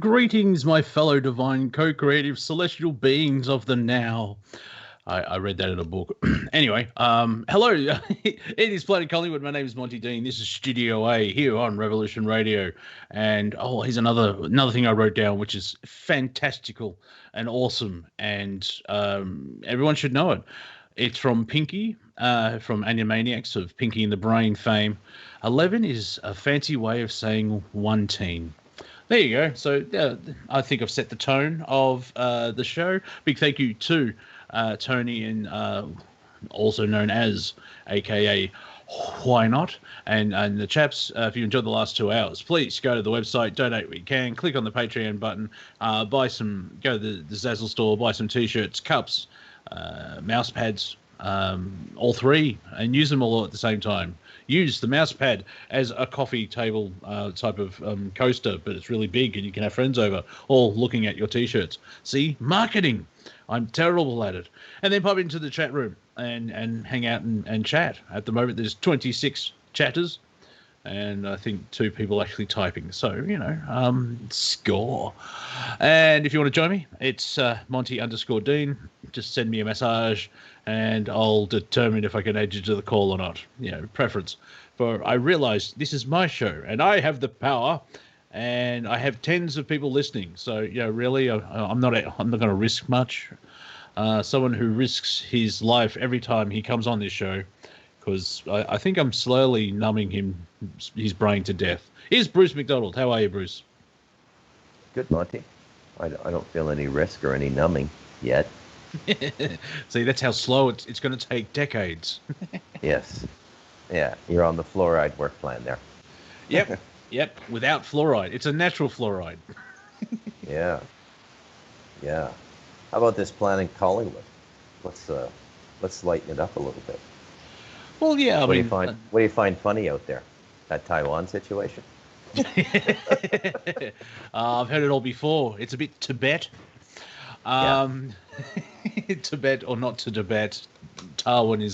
Greetings, my fellow divine co-creative celestial beings of the now. I read that in a book. Anyway, hello. It is Planet Collingwood. My name is Monty Dean. This is Studio A here on Revolution Radio. And here's another thing I wrote down, which is fantastical and awesome, and everyone should know it. It's from Pinky, from Animaniacs of Pinky and the Brain fame. 11 is a fancy way of saying 1 teen. There you go. So I think I've set the tone of the show. Big thank you to Tony, and also known as AKA Why Not, and the chaps. If you enjoyed the last 2 hours, please go to the website, donate what you can, click on the Patreon button, go to the Zazzle store, buy some t-shirts, cups, mouse pads, all three, and use them all at the same time. Use the mouse pad as a coffee table type of coaster, but it's really big and you can have friends over all looking at your t-shirts. See, marketing. I'm terrible at it. And then pop into the chat room and hang out and chat. At the moment, there's 26 chatters, and I think 2 people actually typing. So, score. And if you want to join me, it's Monty_Dean. Just send me a message, and I'll determine if I can add you to the call or not. Preference. For I realize this is my show, and I have the power, and I have tens of people listening. So, really, I'm not going to risk much. Someone who risks his life every time he comes on this show, because I think I'm slowly numbing his brain to death. Here's Bruce MacDonald. How are you, Bruce? Good, Monty. I don't feel any risk or any numbing yet. See, that's how slow it's going to take decades. Yes. Yeah, you're on the fluoride work plan there. Yep, without fluoride. It's a natural fluoride. Yeah. How about this plan in Collingwood? Let's lighten it up a little bit. Well, yeah, what do you find funny out there? That Taiwan situation? I've heard it all before. It's a bit Tibet. Tibet or not to Tibet. Taiwan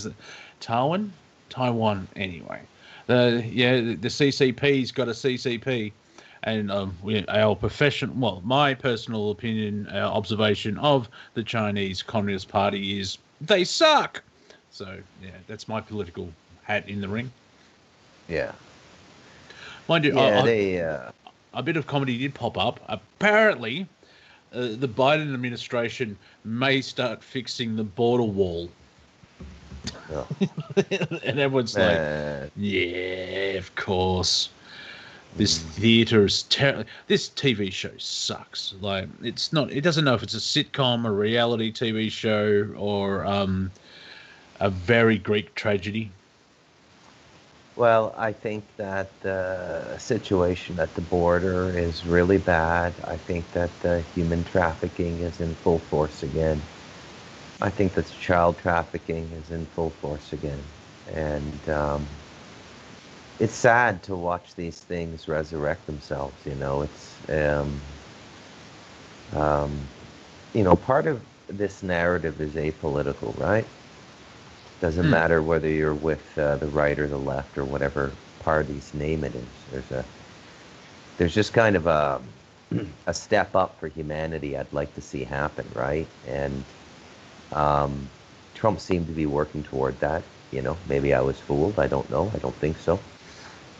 anyway. The CCP's got a CCP, and my personal opinion, observation of the Chinese Communist Party is they suck. So yeah, that's my political hat in the ring. Yeah. Mind you, a bit of comedy did pop up. Apparently, the Biden administration may start fixing the border wall. Oh. And everyone's like, yeah, of course. This theater is terrible. This TV show sucks. Like, it doesn't know if it's a sitcom, a reality TV show, or a very Greek tragedy. Well, I think that the situation at the border is really bad. I think that human trafficking is in full force again. I think that child trafficking is in full force again. And it's sad to watch these things resurrect themselves, It's, part of this narrative is apolitical, right? Doesn't matter whether you're with the right or the left or whatever party's name it is. There's just kind of a step up for humanity I'd like to see happen, right? And Trump seemed to be working toward that. Maybe I was fooled. I don't know. I don't think so.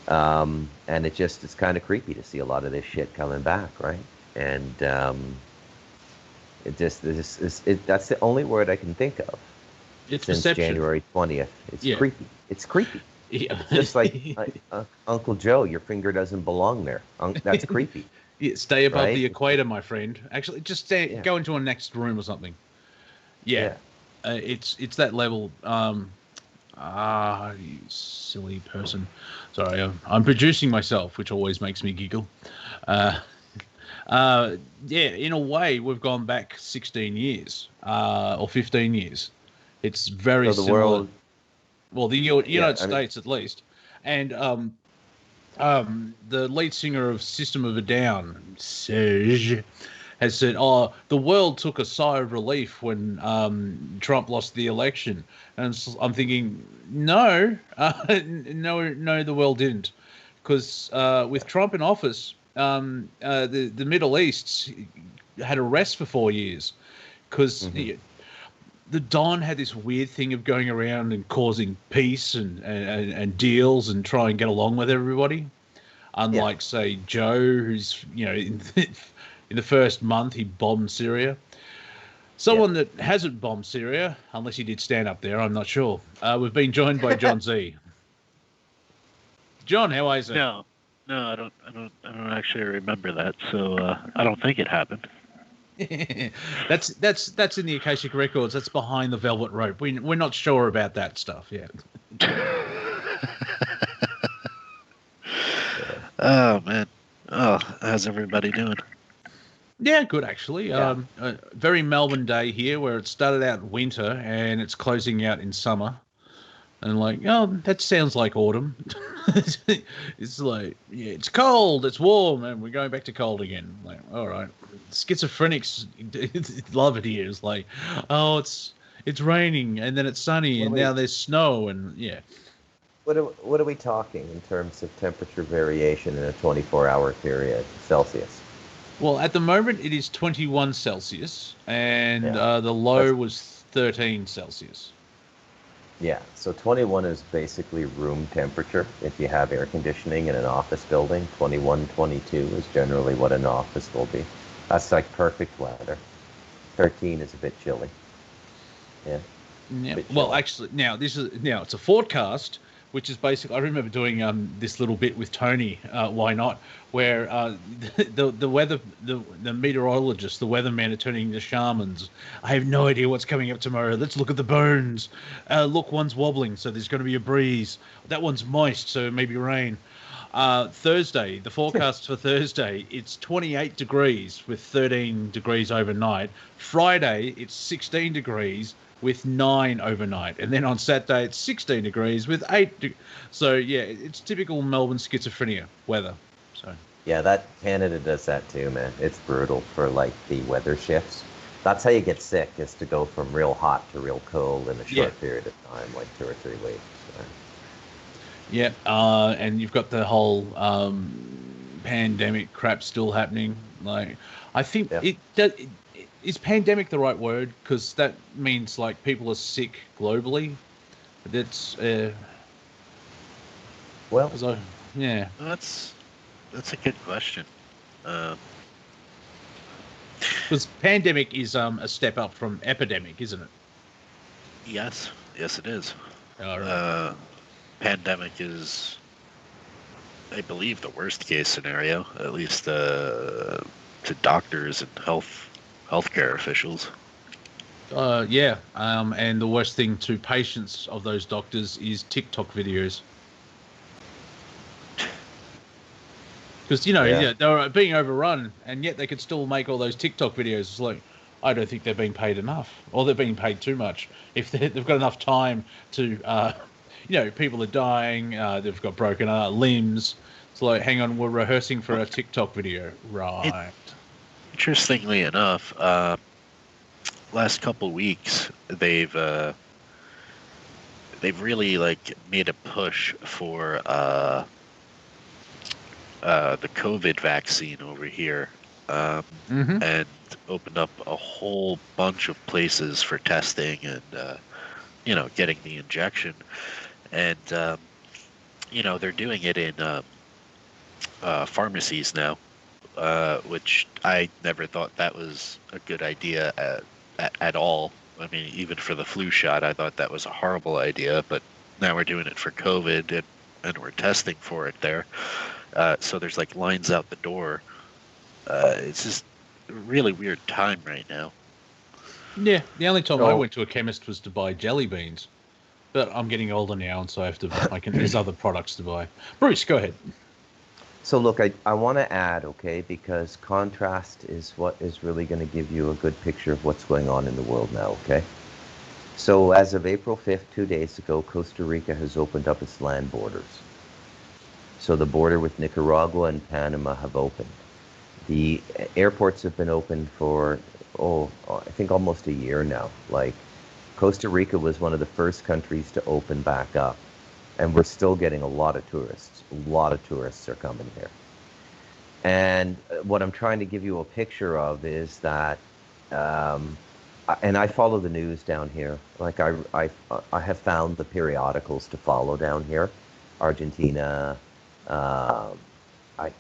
And it's kind of creepy to see a lot of this shit coming back, right? And that's the only word I can think of. It's since perception. January 20th. It's creepy. It's creepy. Yeah. It's just like Uncle Joe, your finger doesn't belong there. That's creepy. Yeah, stay above the equator, my friend. Actually, just go into a next room or something. Yeah. It's that level. You silly person. Sorry, I'm producing myself, which always makes me giggle. In a way, we've gone back 16 years or 15 years. It's very similar. World, well, the United States at least, and the lead singer of System of a Down, Serge, has said, the world took a sigh of relief when Trump lost the election. And I'm thinking, no, the world didn't. Because with Trump in office, the Middle East had a rest for 4 years because the Don had this weird thing of going around and causing peace and deals and try and get along with everybody. Unlike, say, Joe, who's, in the first month he bombed Syria. Someone that hasn't bombed Syria, unless he did stand up there, I'm not sure. We've been joined by John Z. John, how are you? No, I don't actually remember that. So I don't think it happened. That's in the Akashic Records. That's behind the velvet rope. We're not sure about that stuff yet. Oh man. Oh, how's everybody doing? Yeah, good actually. Yeah. Very Melbourne day here, where it started out winter and it's closing out in summer. And that sounds like autumn. It's like, it's cold, it's warm, and we're going back to cold again. Like, all right. Schizophrenics love it here. It's like, oh, it's raining, and then it's sunny, and now there's snow, and yeah. What are we talking in terms of temperature variation in a 24-hour period, Celsius? Well, at the moment it is 21 Celsius, and the low was 13 Celsius. Yeah, so 21 is basically room temperature. If you have air conditioning in an office building, 21, 22 is generally what an office will be. That's like perfect weather. 13 is a bit chilly. Yeah. Well, actually, now it's a forecast, which is basically, I remember doing this little bit with Tony, Why Not, where the weather, the meteorologists, the weathermen are turning into shamans. I have no idea what's coming up tomorrow. Let's look at the bones. Look, one's wobbling, so there's going to be a breeze. That one's moist, so maybe rain. Thursday, the forecast for Thursday, it's 28 degrees with 13 degrees overnight. Friday, it's 16 degrees with 9 overnight, and then on Saturday it's 16 degrees with 8. So yeah, it's typical Melbourne schizophrenia weather. So yeah, that Canada does that too, man. It's brutal for like the weather shifts. That's how you get sick, is to go from real hot to real cold in a short period of time, like 2 or 3 weeks. So. Yeah, and you've got the whole pandemic crap still happening. Like, I think is pandemic the right word? Because that means like people are sick globally. That's that's a good question. Because pandemic is a step up from epidemic, isn't it? Yes, it is. All right. Pandemic is, I believe, the worst case scenario, at least to doctors and healthcare officials. And the worst thing to patients of those doctors is TikTok videos. Because, they're being overrun, and yet they could still make all those TikTok videos. It's like, I don't think they're being paid enough, or they're being paid too much. If they've got enough time to, people are dying, they've got broken limbs. It's like, hang on, we're rehearsing for a TikTok video. Right. Interestingly enough, last couple weeks they've really made a push for the COVID vaccine over here, and opened up a whole bunch of places for testing and getting the injection, and they're doing it in pharmacies now. Which I never thought that was a good idea at all. I mean, even for the flu shot, I thought that was a horrible idea, but now we're doing it for COVID and we're testing for it there. So there's lines out the door. It's just a really weird time right now. Yeah, the only time I went to a chemist was to buy jelly beans. But I'm getting older now, and so there's other products to buy. Bruce, go ahead. So look, I want to add, okay, because contrast is what is really going to give you a good picture of what's going on in the world now, okay? So as of April 5th, 2 days ago, Costa Rica has opened up its land borders. So the border with Nicaragua and Panama have opened. The airports have been open for, I think almost a year now. Costa Rica was one of the first countries to open back up. And we're still getting a lot of tourists. A lot of tourists are coming here. And what I'm trying to give you a picture of is that, and I follow the news down here. Like I have found the periodicals to follow down here, Argentina. I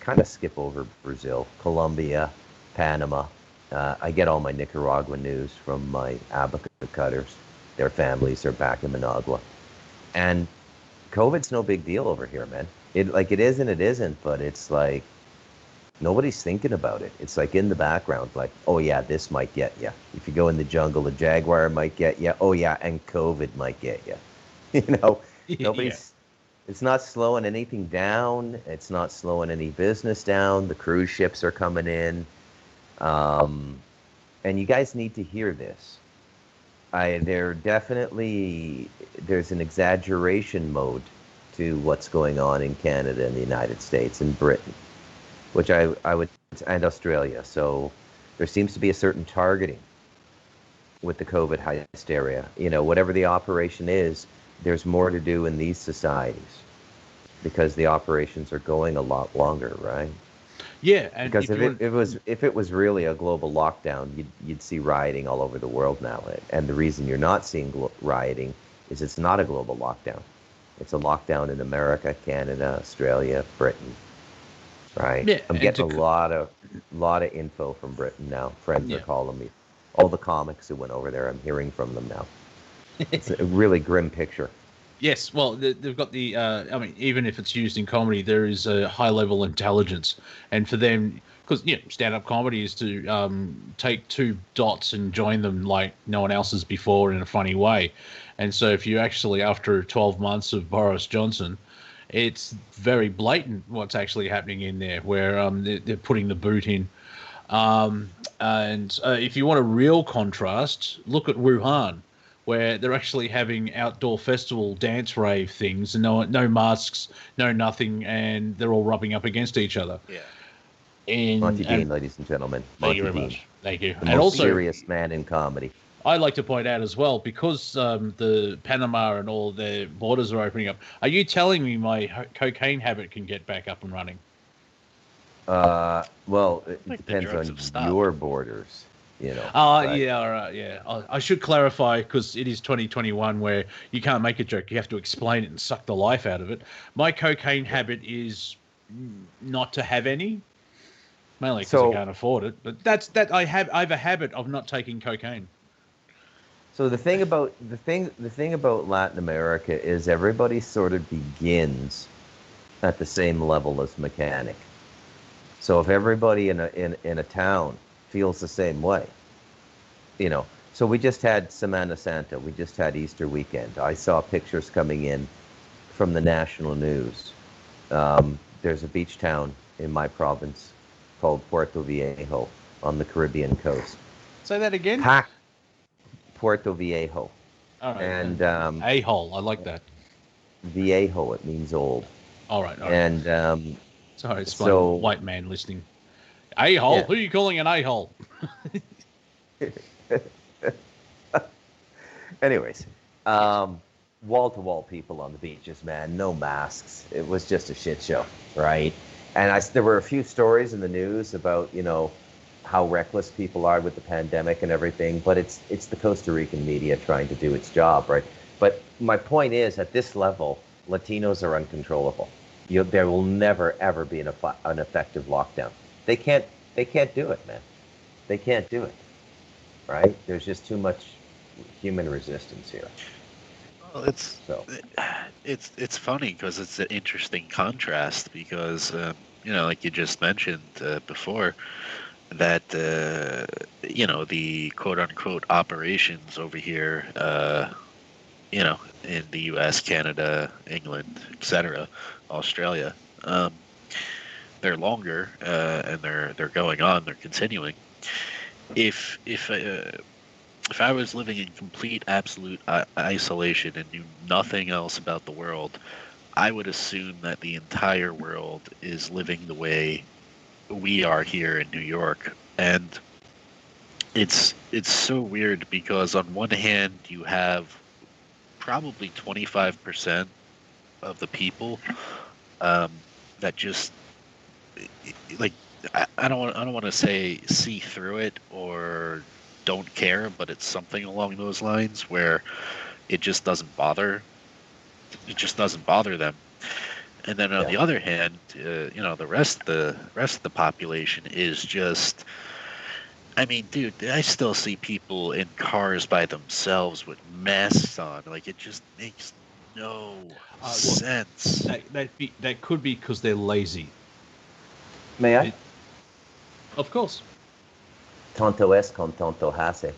kind of skip over Brazil, Colombia, Panama. I get all my Nicaraguan news from my abaca cutters. Their families are back in Managua, and COVID's no big deal over here, man. It is and it isn't, but it's like nobody's thinking about it. It's like in the background, like, oh yeah, this might get you. If you go in the jungle, a jaguar might get you. Oh yeah, and COVID might get you. Nobody's. It's not slowing anything down. It's not slowing any business down. The cruise ships are coming in, and you guys need to hear this. There's an exaggeration mode to what's going on in Canada and the United States and Britain, which I would, and Australia. So there seems to be a certain targeting with the COVID hysteria. Whatever the operation is, there's more to do in these societies because the operations are going a lot longer, right? Yeah, and because if it was really a global lockdown, you'd see rioting all over the world now. And the reason you're not seeing rioting is it's not a global lockdown. It's a lockdown in America, Canada, Australia, Britain. Right. Yeah, I'm getting a lot of info from Britain now. Friends are calling me. All the comics who went over there, I'm hearing from them now. It's a really grim picture. Yes, well, they've got the. Even if it's used in comedy, there is a high-level intelligence, and for them, because stand-up comedy is to take two dots and join them like no one else has before in a funny way, and so if you actually, after 12 months of Boris Johnson, it's very blatant what's actually happening in there, where they're putting the boot in, and if you want a real contrast, look at Wuhan, where they're actually having outdoor festival dance rave things, and no masks, no nothing, and they're all rubbing up against each other. Yeah. Monty Dean, ladies and gentlemen. Thank you very much. Thank you. The most serious man in comedy. I'd like to point out as well, because the Panama and all their borders are opening up, are you telling me my cocaine habit can get back up and running? Well, it depends on your borders. Yeah, all right, yeah. I should clarify, because it is 2021 where you can't make a joke. You have to explain it and suck the life out of it. My cocaine habit is not to have any, mainly because I can't afford it. But that's I have a habit of not taking cocaine. So the thing about Latin America is everybody sort of begins at the same level as mechanic. So if everybody in a town feels the same way, So we just had Semana Santa. We just had Easter weekend. I saw pictures coming in from the national news. There's a beach town in my province called Puerto Viejo on the Caribbean coast. Say that again? Puerto Viejo. All right. And a-hole. I like that. Viejo, it means old. All right. And sorry, it's my white man listening. A-hole? Yeah. Who are you calling an a-hole? Anyways, wall-to-wall people on the beaches, man, no masks. It was just a shit show, right? And there were a few stories in the news about, how reckless people are with the pandemic and everything, but it's the Costa Rican media trying to do its job, right? But my point is, at this level, Latinos are uncontrollable. There will never, ever be an effective lockdown. They can't do it, man. They can't do it, right? There's just too much human resistance here. Well, it's funny because it's an interesting contrast because, like you just mentioned before, that, the quote-unquote operations over here, in the U.S., Canada, England, etc., Australia, they're longer and they're going on, they're continuing. If I was living in complete, absolute isolation and knew nothing else about the world, I would assume that the entire world is living the way we are here in New York. And it's so weird because on one hand, you have probably 25% of the people that just, like, I don't want to say see through it or don't care, but it's something along those lines where it just doesn't bother. It just doesn't bother them. And then on Yeah. the other hand, the rest of the population is just. I mean, dude, I still see people in cars by themselves with masks on. Like, it just makes no sense. That could be because they're lazy. May I? Of course. Tonto es con tonto hace.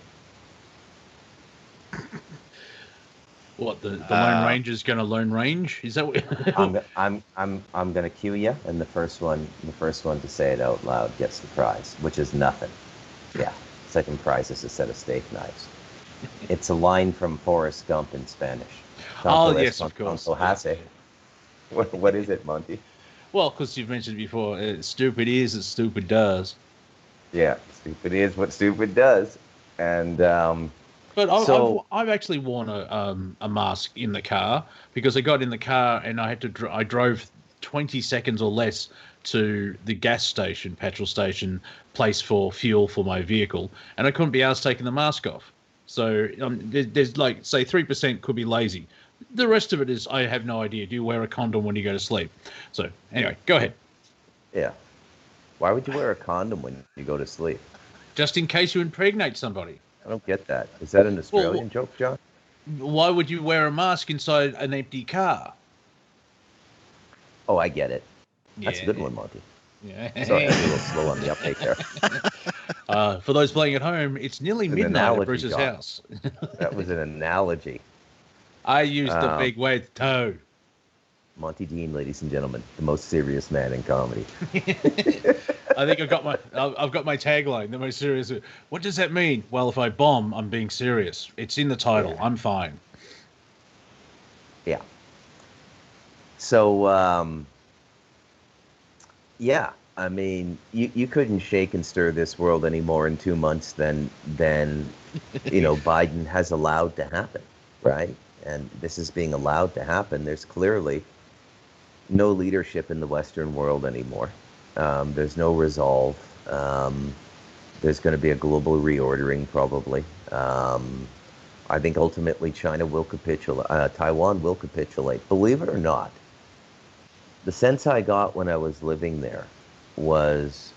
What, the Lone Ranger's going to Lone Range? Is that what? I'm gonna cue you, and the first one to say it out loud gets the prize, which is nothing. Yeah. Second prize is a set of steak knives. It's a line from Forrest Gump in Spanish. Oh, yes, of course. Hace. What is it, Monty? Well, because you've mentioned before, stupid is as stupid does. Yeah, stupid is what stupid does. And but I've actually worn a mask in the car because I got in the car and I had to. I drove 20 seconds or less to the gas station, petrol station, place for fuel for my vehicle, and I couldn't be asked taking the mask off. So there's like, say, 3% could be lazy. The rest of it is, I have no idea. Do you wear a condom when you go to sleep? So anyway, go ahead. Yeah. Why would you wear a condom when you go to sleep? Just in case you impregnate somebody. I don't get that. Is that an Australian joke, John? Why would you wear a mask inside an empty car? Oh, I get it. That's a good one, Monty. Yeah. Sorry, I'm a little slow on the uptake there. For those playing at home, it's nearly midnight at Bruce's house. That was an analogy. I used the big wet toe. Monty Dean, ladies and gentlemen, the most serious man in comedy. I think I've got my tagline, the most serious. What does that mean? Well, if I bomb, I'm being serious. It's in the title. Yeah. I'm fine. Yeah. So, yeah, I mean, you couldn't shake and stir this world anymore in 2 months than Biden has allowed to happen, right? And this is being allowed to happen. There's clearly no leadership in the Western world anymore. There's no resolve. There's going to be a global reordering probably. I think ultimately China will capitulate. Taiwan will capitulate. Believe it or not, the sense I got when I was living there was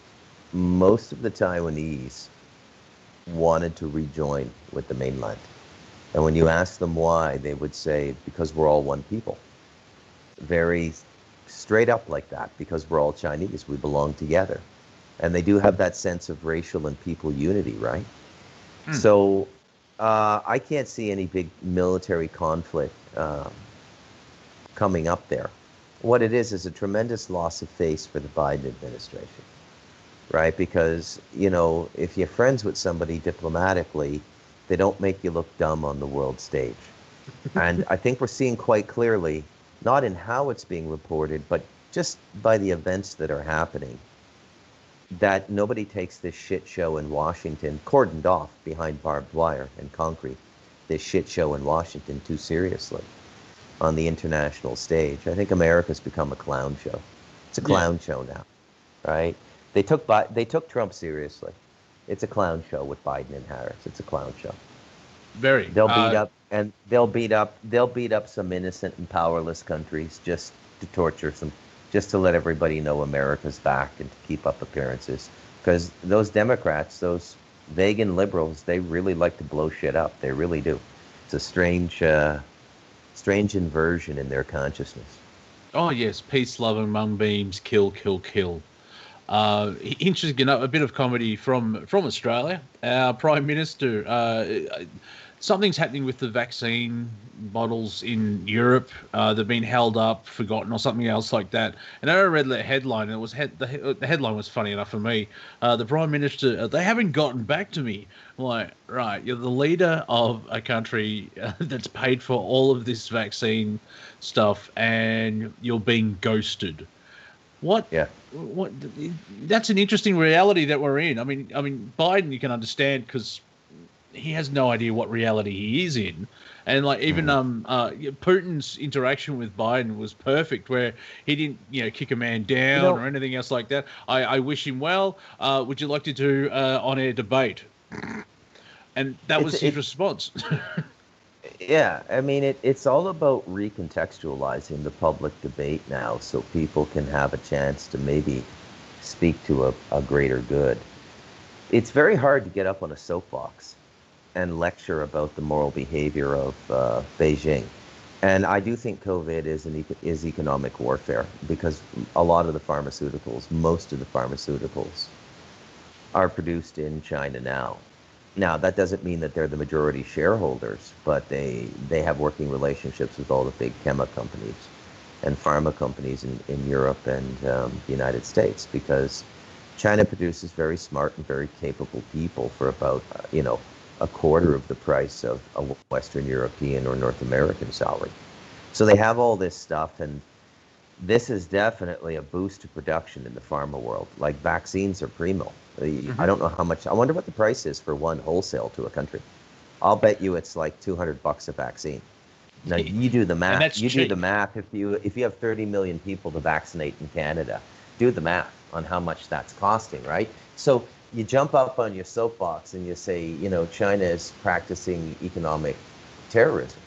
most of the Taiwanese wanted to rejoin with the mainland. And when you ask them why, they would say, because we're all one people. Very straight up like that, because we're all Chinese, we belong together. And they do have that sense of racial and people unity, right? So I can't see any big military conflict coming up there. What it is a tremendous loss of face for the Biden administration, right? Because, if you're friends with somebody diplomatically, they don't make you look dumb on the world stage. And I think we're seeing quite clearly, not in how it's being reported, but just by the events that are happening, that nobody takes this shit show in Washington, cordoned off behind barbed wire and concrete, this shit show in Washington too seriously on the international stage. I think America's become a clown show. It's a clown show now, right? They took Trump seriously. It's a clown show with Biden and Harris. It's a clown show. Very. They'll beat up some innocent and powerless countries just to torture some, just to let everybody know America's back and to keep up appearances. Because those Democrats, those vegan liberals, they really like to blow shit up. They really do. It's a strange inversion in their consciousness. Oh yes, peace, love, and moonbeams, kill, kill, kill. Interesting, a bit of comedy from Australia. Our Prime Minister, something's happening with the vaccine bottles in Europe. They've been held up, forgotten, or something else like that. And I read the headline, and the headline was funny enough for me. The Prime Minister, they haven't gotten back to me. I'm like, right, you're the leader of a country that's paid for all of this vaccine stuff, and you're being ghosted. What? Yeah. What? That's an interesting reality that we're in. I mean, Biden, you can understand because he has no idea what reality he is in, And like even Putin's interaction with Biden was perfect, where he didn't kick a man down or anything else like that. I wish him well. Would you like to do on-air debate? And that was his response. Yeah, I mean, it's all about recontextualizing the public debate now, so people can have a chance to maybe speak to a greater good. It's very hard to get up on a soapbox and lecture about the moral behavior of Beijing. And I do think COVID is economic warfare, because a lot of the pharmaceuticals, most of the pharmaceuticals, are produced in China now. Now, that doesn't mean that they're the majority shareholders, but they have working relationships with all the big chemical companies and pharma companies in Europe and the United States, because China produces very smart and very capable people for about, a quarter of the price of a Western European or North American salary. So they have all this stuff, and this is definitely a boost to production in the pharma world. Like, vaccines are primo. I don't know how much. I wonder what the price is for one wholesale to a country. I'll bet you it's like $200 a vaccine. Now you do the math. You do the math. If you have 30 million people to vaccinate in Canada, do the math on how much that's costing, right? So you jump up on your soapbox and you say, China is practicing economic terrorism.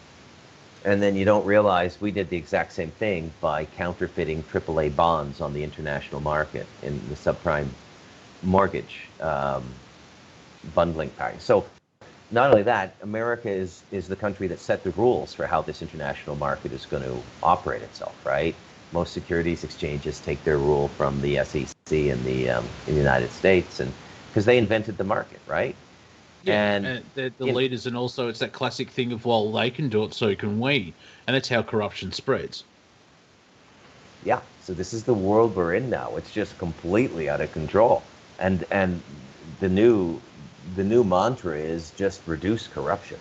And then you don't realize we did the exact same thing by counterfeiting AAA bonds on the international market in the subprime mortgage bundling package. So not only that, America is the country that set the rules for how this international market is going to operate itself, right? Most securities exchanges take their rule from the SEC in the United States, and because they invented the market, right? Yeah, and the leaders, and also it's that classic thing of, well, they can do it, so can we, and that's how corruption spreads. Yeah, so this is the world we're in now. It's just completely out of control, and the new mantra is just reduce corruption,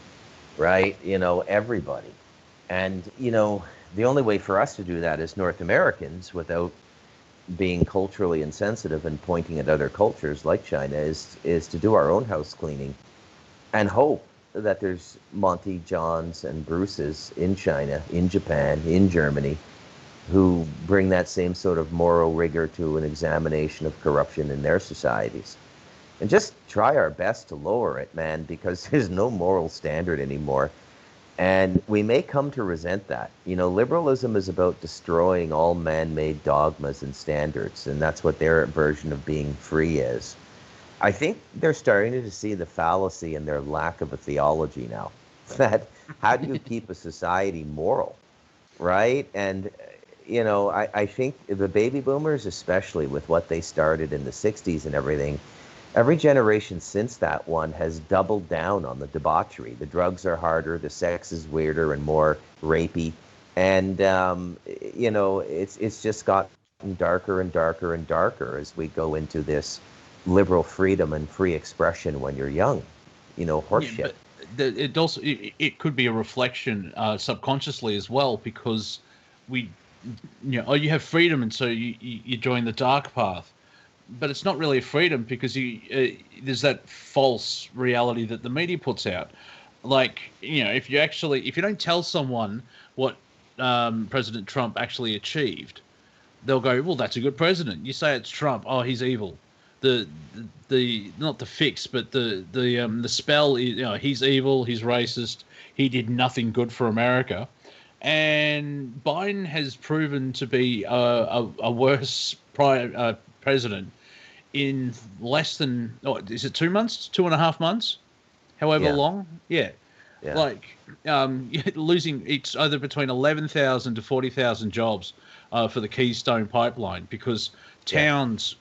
right? Everybody, and the only way for us to do that as North Americans, without being culturally insensitive and pointing at other cultures like China, is to do our own house cleaning and hope that there's Monty Johns and Bruces in China, in Japan, in Germany, who bring that same sort of moral rigor to an examination of corruption in their societies. And just try our best to lower it, man, because there's no moral standard anymore. And we may come to resent that. Liberalism is about destroying all man-made dogmas and standards, and that's what their version of being free is. I think they're starting to see the fallacy in their lack of a theology now. That how do you keep a society moral, right? And, I think the baby boomers, especially with what they started in the 60s and everything, every generation since that one has doubled down on the debauchery. The drugs are harder, the sex is weirder and more rapey, and it's just gotten darker and darker and darker as we go into this liberal freedom and free expression when you're young. Horseshit. Yeah, but it could be a reflection subconsciously as well, because you have freedom, and so you join the dark path. But it's not really a freedom, because there's that false reality that the media puts out. Like, if you don't tell someone what President Trump actually achieved, they'll go, well, that's a good president. You say it's Trump, oh, he's evil. The not the fix, but the spell is, he's evil, he's racist, he did nothing good for America. And Biden has proven to be a worse president in less than, is it 2 months, 2.5 months, however long? Yeah. Like losing, it's either between 11,000 to 40,000 jobs for the Keystone Pipeline, because towns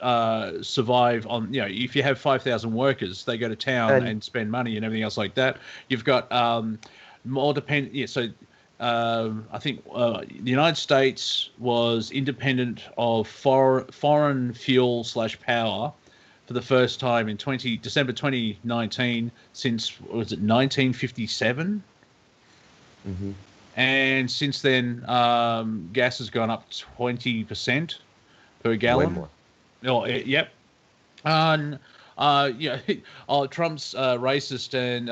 survive on, if you have 5,000 workers, they go to town and spend money and everything else like that. You've got more so I think the United States was independent of foreign fuel / power for the first time in December 2019 since, was it 1957? Mm-hmm. And since then, gas has gone up 20% per gallon. Way more. Oh, yep. And oh, Trump's racist, and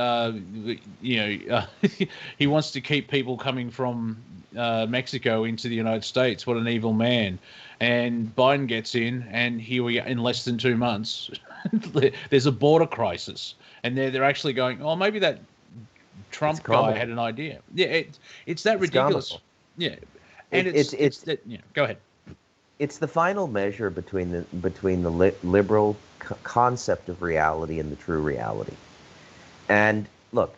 he wants to keep people coming from Mexico into the United States. What an evil man! And Biden gets in, and here we are in less than 2 months. There's a border crisis, and they're actually going, oh, maybe that Trump guy had an idea. Yeah, it's that ridiculous. Comical. Yeah, and it's that. Yeah, go ahead. It's the final measure between the liberal concept of reality and the true reality. And look,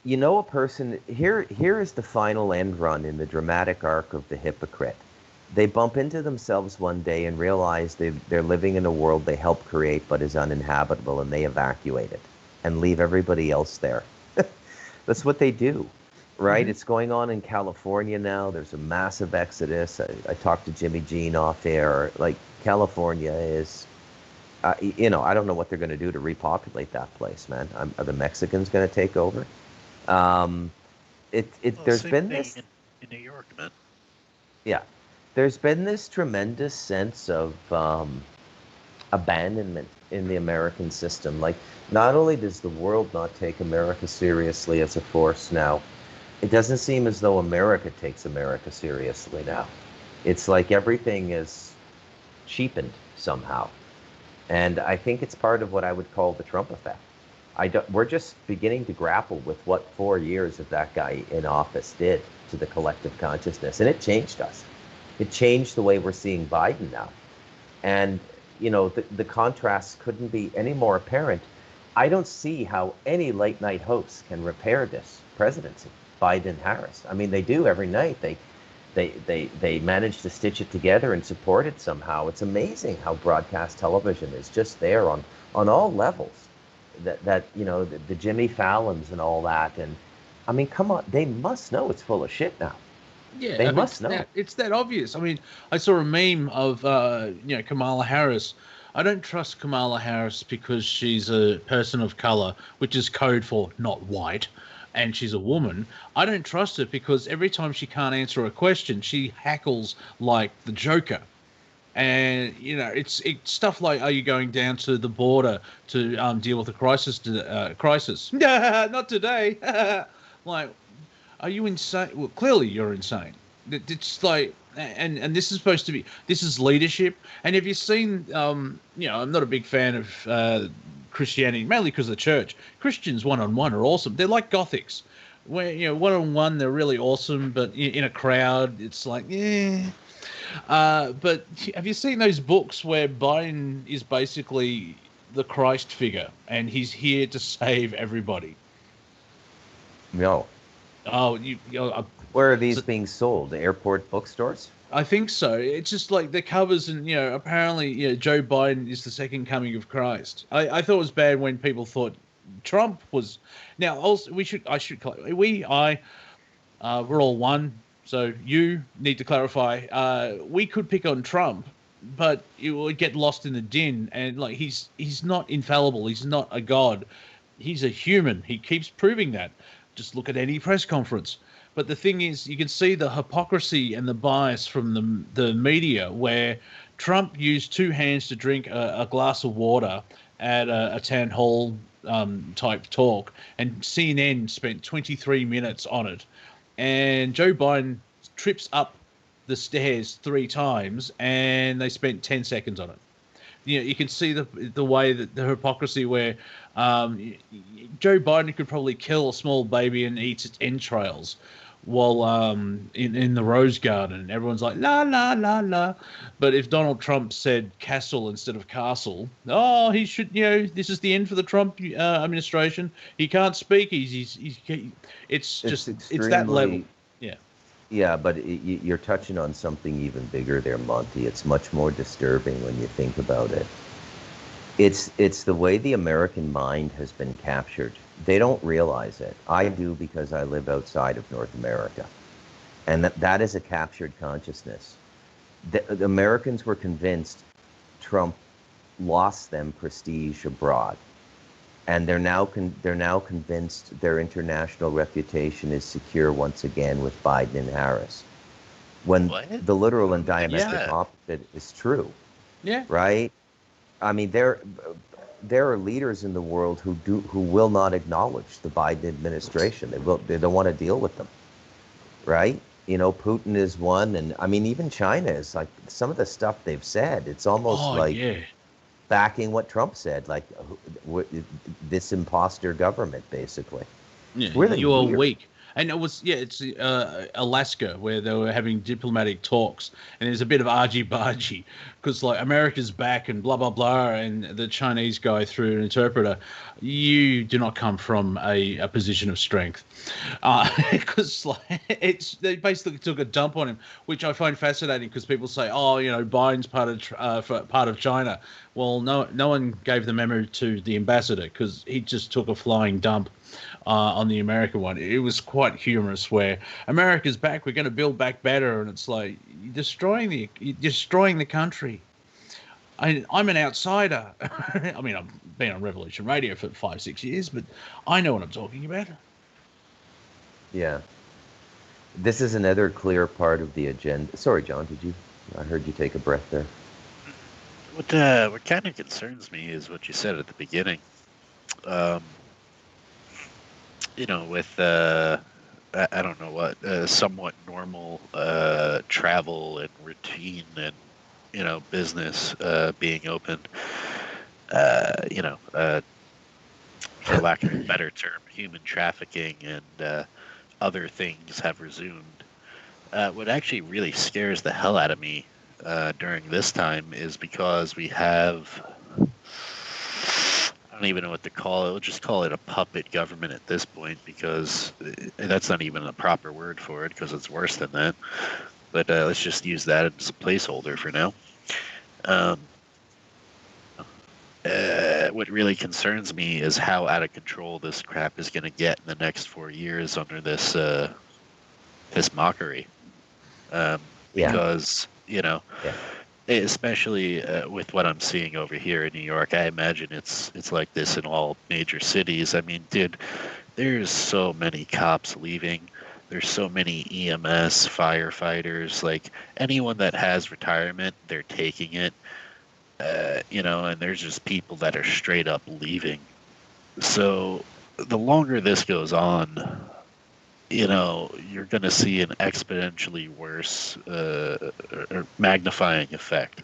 a person here is the final end run in the dramatic arc of the hypocrite. They bump into themselves one day and realize they're living in a world they helped create but is uninhabitable, and they evacuate it and leave everybody else there. That's what they do. Right? Mm-hmm. It's going on in California now. There's a massive exodus. I talked to Jimmy Jean off air. Like, California is, I don't know what they're going to do to repopulate that place, man. Are the Mexicans going to take over? There's been this in New York, man. Yeah, there's been this tremendous sense of abandonment in the American system. Like, not only does the world not take America seriously as a force now, it doesn't seem as though America takes America seriously now. It's like everything is cheapened somehow. And I think it's part of what I would call the Trump effect. We're just beginning to grapple with what 4 years of that guy in office did to the collective consciousness. And it changed us. It changed the way we're seeing Biden now. And, the contrast couldn't be any more apparent. I don't see how any late night hosts can repair this presidency. Biden-Harris. I mean, they do every night. They manage to stitch it together and support it somehow. It's amazing how broadcast television is just there on all levels. The Jimmy Fallons and all that. And I mean, come on, they must know it's full of shit now. Yeah, they must know. It's that obvious. I mean, I saw a meme of Kamala Harris. I don't trust Kamala Harris because she's a person of color, which is code for not white. And she's a woman. I don't trust her because every time she can't answer a question, she hackles like the Joker. And it's stuff like, are you going down to the border to deal with a crisis? Not today. Like, are you insane? Well, clearly you're insane. It's like, and this is supposed to be, this is leadership. And have you seen? I'm not a big fan of Christianity, mainly because of the church. Christians one-on-one are awesome. They're like Gothics, where one-on-one they're really awesome, but in a crowd it's like, yeah. But have you seen those books where Biden is basically the Christ figure and he's here to save everybody? No. Oh, where are these being sold? The airport bookstores? I think so. It's just like the covers, and apparently, Joe Biden is the second coming of Christ. I thought it was bad when people thought Trump was. Now, also, we're all one. So you need to clarify. We could pick on Trump, but it would get lost in the din. And like he's not infallible. He's not a god. He's a human. He keeps proving that. Just look at any press conference. But the thing is, you can see the hypocrisy and the bias from the media, where Trump used two hands to drink a glass of water at a town hall type talk, and CNN spent 23 minutes on it. And Joe Biden trips up the stairs 3 times, and they spent 10 seconds on it. You can see the way that the hypocrisy where Joe Biden could probably kill a small baby and eat its entrails while in the Rose Garden. Everyone's like, la, la, la, la. But if Donald Trump said castle instead of castle, he should, this is the end for the Trump administration. He can't speak. It's that level. Yeah. Yeah, but you're touching on something even bigger there, Monty. It's much more disturbing when you think about it. It's the way the American mind has been captured. They don't realize it. I do, because I live outside of North America. And that is a captured consciousness. The Americans were convinced Trump lost them prestige abroad. And they're now convinced their international reputation is secure once again with Biden and Harris. When the literal and diametric opposite is true. Yeah. Right? I mean, there are leaders in the world who will not acknowledge the Biden administration. They don't want to deal with them, right? You know, Putin is one, and I mean, even China is like some of the stuff they've said. It's almost Oh like yeah. backing what Trump said, like this imposter government, basically. Yeah, It's really you are weird. weak. And it was, yeah, it's Alaska where they were having diplomatic talks, and there's a bit of argy-bargy because like America's back and blah blah blah, and the Chinese guy through an interpreter, you do not come from a position of strength, because like they basically took a dump on him, which I find fascinating because people say, oh, you know, Biden's part of China. Well, no one gave the memo to the ambassador because he just took a flying dump on the American one. It was quite humorous where America's back, we're going to build back better, and it's like you're destroying the country. I'm an outsider. I mean, I've been on Revolution Radio for 5-6 years, but I know what I'm talking about. Yeah. This is another clear part of the agenda. Sorry, John, I heard you take a breath there. What kind of concerns me is what you said at the beginning. You know, with I don't know what somewhat normal travel and routine and, you know, business being open. You know, for lack of a better term, human trafficking and other things have resumed. What actually really scares the hell out of me during this time is because we have, I don't even know what to call it. We'll just call it a puppet government at this point, because that's not even a proper word for it, because it's worse than that. But let's just use that as a placeholder for now. What really concerns me is how out of control this crap is going to get in the next 4 years under this this mockery. Because, you know, especially with what I'm seeing over here in New York, I imagine it's like this in all major cities. I mean, dude, there's so many cops leaving. There's so many EMS firefighters. Like, anyone that has retirement, they're taking it. You know, and there's just people that are straight up leaving. So the longer this goes on, you know, you're going to see an exponentially worse or magnifying effect.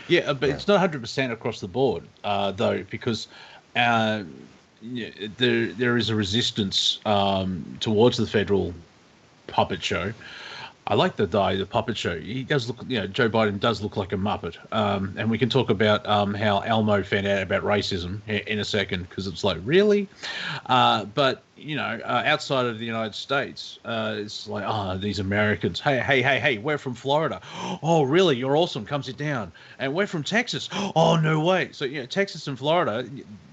Yeah, but it's not 100% across the board, though, because there is a resistance towards the federal puppet show. I like the puppet show. He does look, you know, Joe Biden does look like a Muppet. And we can talk about how Elmo found out about racism in a second, because it's like, really? But, you know, outside of the United States, it's like, oh, these Americans. Hey, we're from Florida. Oh, really? You're awesome. Come sit down. And we're from Texas. Oh, no way. So, you know, Texas and Florida,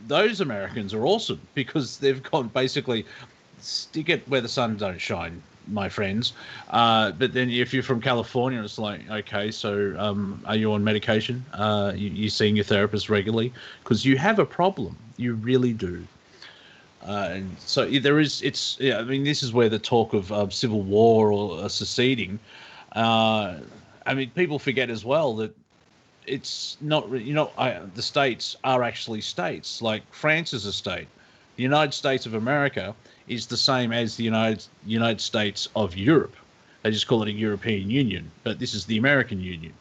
those Americans are awesome because they've gone basically stick it where the sun don't shine, my friends. But then if you're from California, it's like, okay, so are you on medication? You seeing your therapist regularly? Because you have a problem. You really do. And so there is, it's, yeah, I mean, this is where the talk of civil war or seceding, I mean, people forget as well that it's not, you know, the states are actually states. Like France is a state. The United States of America is the same as the United States of Europe. They just call it a European Union, but this is the American Union.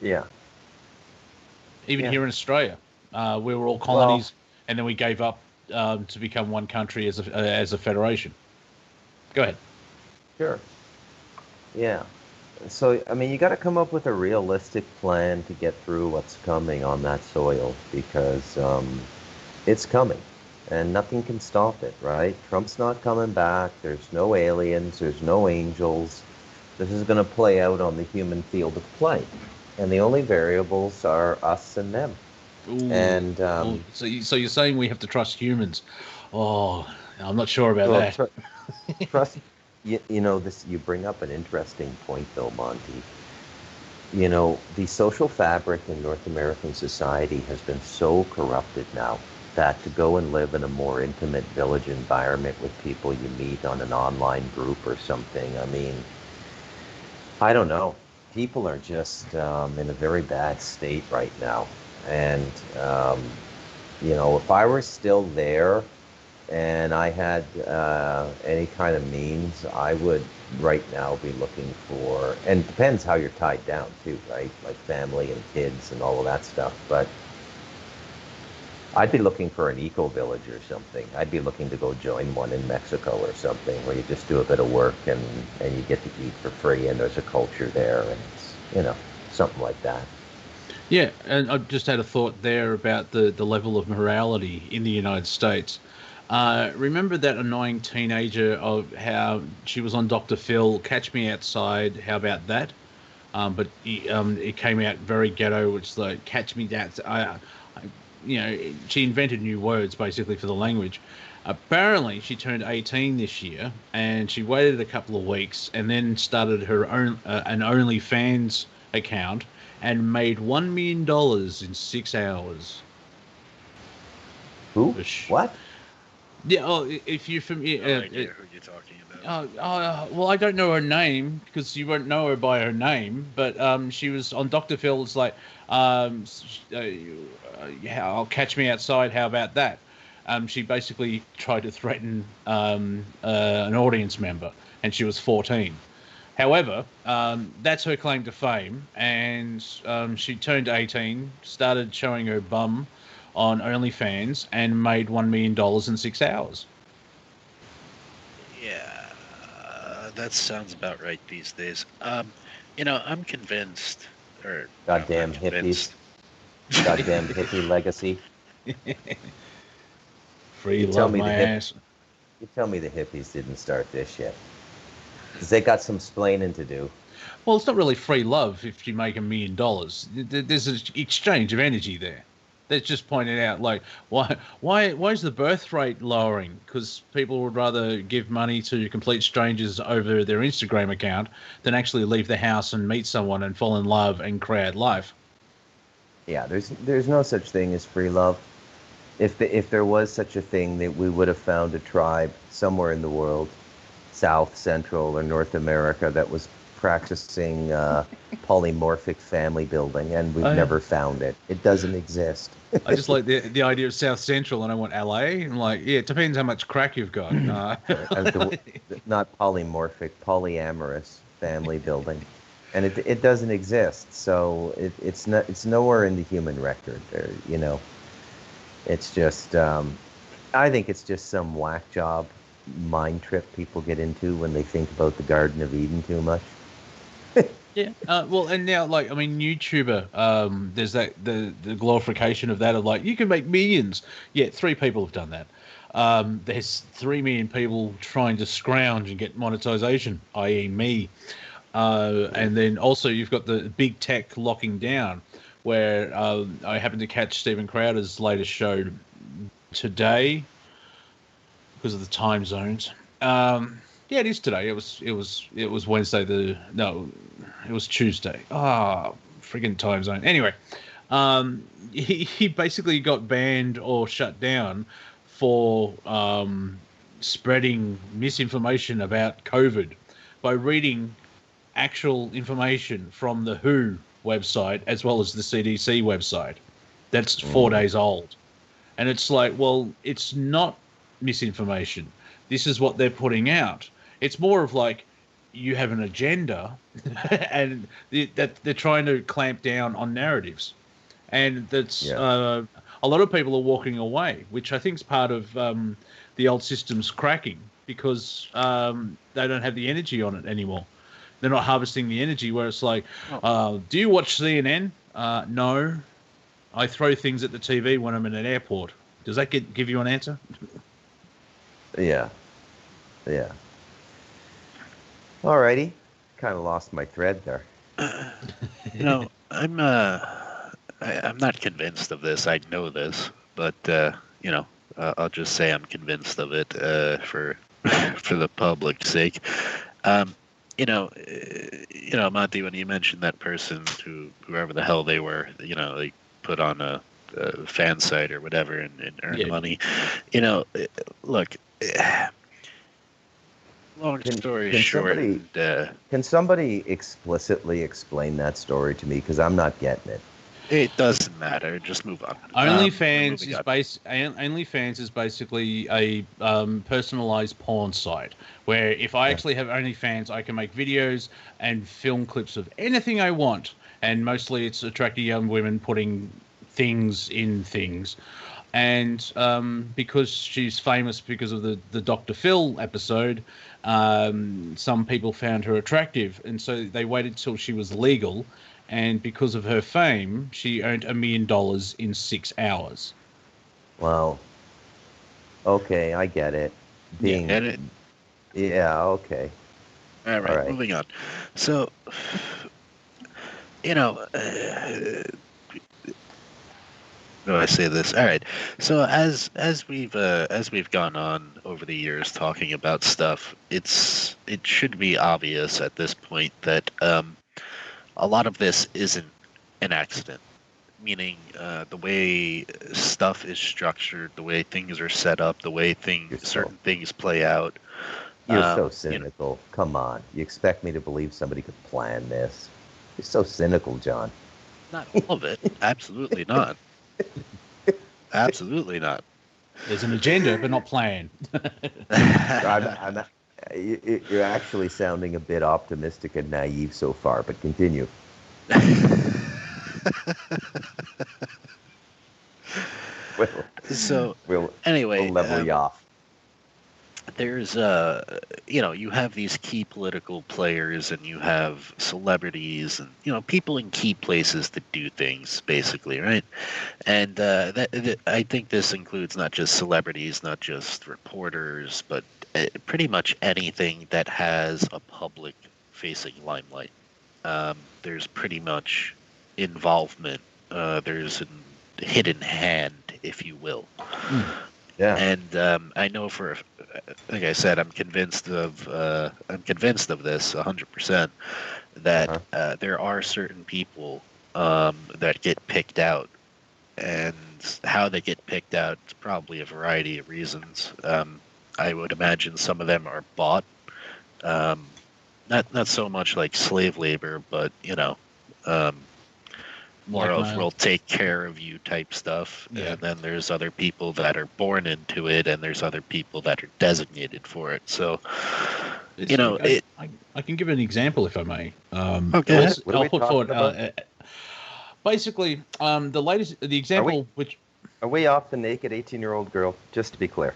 Yeah. Even here in Australia, we were all colonies, and then we gave up to become one country as a federation. Go ahead. Sure. Yeah. So, I mean, you got to come up with a realistic plan to get through what's coming on that soil, because it's coming. And nothing can stop it, right? Trump's not coming back. There's no aliens. There's no angels. This is going to play out on the human field of play. And the only variables are us and them. Ooh. And so you're saying we have to trust humans? Oh, I'm not sure about that. Trust. You know, this. You bring up an interesting point, though, Monty. You know, the social fabric in North American society has been so corrupted now that to go and live in a more intimate village environment with people you meet on an online group or something, I mean, I don't know. People are just in a very bad state right now. And if I were still there and I had any kind of means, I would right now be looking for, and it depends how you're tied down too, right? Like family and kids and all of that stuff. But I'd be looking for an eco village or something. I'd be looking to go join one in Mexico or something where you just do a bit of work and you get to eat for free and there's a culture there and it's, something like that. Yeah, and I just had a thought there about the level of morality in the United States. Remember that annoying teenager of how she was on Dr. Phil, Catch Me Outside, how about that? But it came out very ghetto, which is like, Catch Me Outside. She invented new words basically for the language. Apparently, she turned 18 this year, and she waited a couple of weeks and then started her own an OnlyFans account and made $1 million in 6 hours. Who? What? Yeah. Oh, if you're from, No idea who you're talking about. well, I don't know her name because you won't know her by her name. But she was on Dr. Phil's like, I'll catch me outside. How about that? She basically tried to threaten an audience member, and she was 14. However, that's her claim to fame, and she turned 18, started showing her bum on OnlyFans, and made $1 million in 6 hours. Yeah, that sounds about right these days. I'm convinced, or goddamn I'm convinced. Hippies, goddamn hippie legacy. Free love my ass. You tell me the hippies didn't start this shit. Because they got some splaining to do. Well, it's not really free love if you make $1 million. There's an exchange of energy there. That's just pointed out, like, why is the birth rate lowering? Because people would rather give money to complete strangers over their Instagram account than actually leave the house and meet someone and fall in love and create life. Yeah, there's no such thing as free love. If there was such a thing, that we would have found a tribe somewhere in the world, South, Central, or North America, that was practicing polymorphic family building, and we've never found it. It doesn't exist. I just like the idea of South Central, and I want LA. I'm like, yeah, it depends how much crack you've got. Not polymorphic, polyamorous family building, and it doesn't exist. So it's nowhere in the human record. There, it's just I think it's just some whack job mind trip people get into when they think about the Garden of Eden too much. Yeah. Well, and now, like, I mean, YouTuber, there's the glorification of that, of like, you can make millions. Yeah, 3 people have done that. There's 3 million people trying to scrounge and get monetization, i.e. me. And then also you've got the big tech locking down, where I happened to catch Stephen Crowder's latest show today because of the time zones. Yeah, it is today. It was Wednesday. It was Tuesday. Friggin' time zone. Anyway, he basically got banned or shut down for spreading misinformation about COVID by reading actual information from the WHO website as well as the CDC website. That's 4 days old, and it's like, well, it's not misinformation. This is what they're putting out. It's more of like, you have an agenda and that they're trying to clamp down on narratives. And that's a lot of people are walking away, which I think is part of the old system's cracking, because they don't have the energy on it anymore. They're not harvesting the energy, where it's like, do you watch CNN? No. I throw things at the TV when I'm in an airport. Does that give you an answer? Yeah. Alrighty. Kind of lost my thread there. I'm not convinced of this. I know this, but I'll just say I'm convinced of it for the public's sake. Monty, when you mentioned that person, whoever the hell they were, they put on a fan site or whatever and earn money. Look. Long story short. Can somebody explicitly explain that story to me? Because I'm not getting it. It doesn't matter. Just move on. OnlyFans is basically a personalized porn site where if I actually have OnlyFans, I can make videos and film clips of anything I want, and mostly it's attracting young women putting things in things. And because she's famous because of the Dr. Phil episode, some people found her attractive, and so they waited till she was legal. And because of her fame, she earned $1 million in 6 hours. Wow. Okay, I get it. Get it? Yeah, okay. All right, moving on. So, how do I say this? All right. So as we've gone on over the years talking about stuff, it should be obvious at this point that a lot of this isn't an accident. Meaning the way stuff is structured, the way things are set up, the way certain things play out. You're so cynical. Come on. You expect me to believe somebody could plan this? You're so cynical, John. Not all of it. Absolutely not. Absolutely not. There's an agenda, but not plan. You're actually sounding a bit optimistic and naive so far, but continue. Anyway, we'll level you off. There's you have these key political players, and you have celebrities, and people in key places that do things, basically, right? And I think this includes not just celebrities, not just reporters, but pretty much anything that has a public-facing limelight. There's pretty much involvement. There's a hidden hand, if you will. Yeah. And I know like I said, I'm convinced of this 100%. That there are certain people that get picked out, and how they get picked out is probably a variety of reasons. I would imagine some of them are bought, not so much like slave labor, but more of we'll take care of you type stuff. Yeah. And then there's other people that are born into it, and there's other people that are designated for it. So, I can give an example if I may. Okay. I'll put forward. Basically, the example Are we off the naked 18-year-old girl? Just to be clear.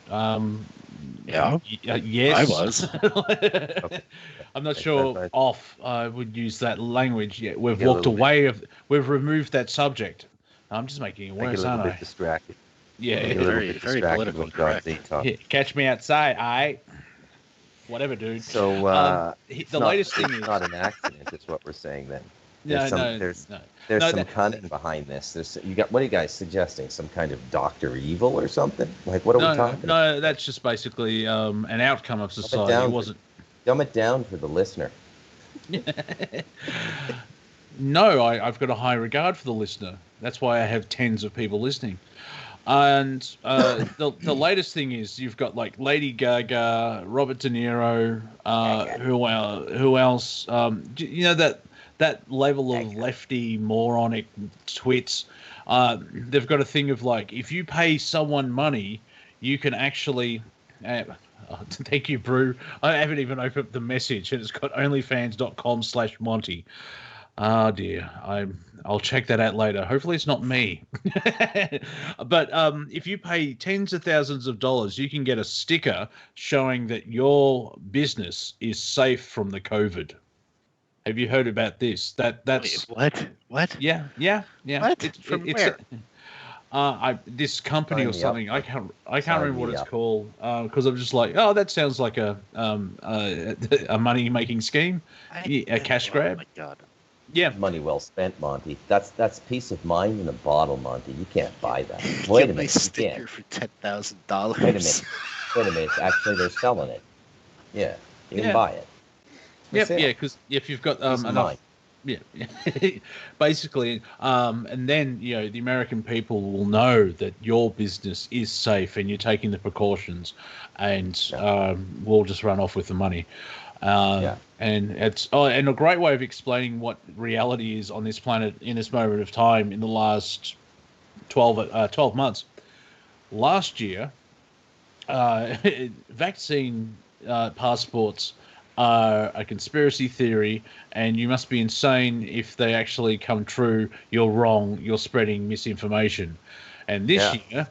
Yeah. Yes. I was. Okay. I'm not sure off I would use that language yet. We've walked away we've removed that subject. I'm just making it worse, aren't I? A bit distracted. Yeah. Very politically correct. Yeah, catch me outside, aight? Whatever, dude. So the latest thing is not an accident, is what we're saying then. There's some cunning behind this. What are you guys suggesting? Some kind of Dr. Evil or something? Like, what are we talking about? No, that's just basically an outcome of society. Dumb it down for the listener. No, I've got a high regard for the listener. That's why I have tens of people listening. And the latest thing is you've got like Lady Gaga, Robert De Niro, who else? That level of lefty moronic twits. They've got a thing of like, if you pay someone money, you can actually. Thank you, Brew. I haven't even opened the message, and it's got onlyfans.com/Monty. Oh dear, I'll check that out later. Hopefully it's not me. But if you pay tens of thousands of dollars, you can get a sticker showing that your business is safe from the COVID. Have you heard about this? That's Wait, what? Yeah. What? From where? This company or something. I can't remember what it's called because I'm just like, oh, that sounds like a money making scheme, a cash grab. Oh my god. Yeah, money well spent, Monty. That's peace of mind in a bottle, Monty. You can't buy that. Wait a minute, sticker for $10,000. Wait a minute. Actually, they're selling it. Yeah, you can buy it. Yeah, because if you've got enough. Yeah, basically, and then the American people will know that your business is safe and you're taking the precautions, and we'll just run off with the money. And And it's and a great way of explaining what reality is on this planet in this moment of time in the last 12 months. Last year, vaccine passports are a conspiracy theory, and you must be insane if they actually come true. You're wrong. You're spreading misinformation. And this year,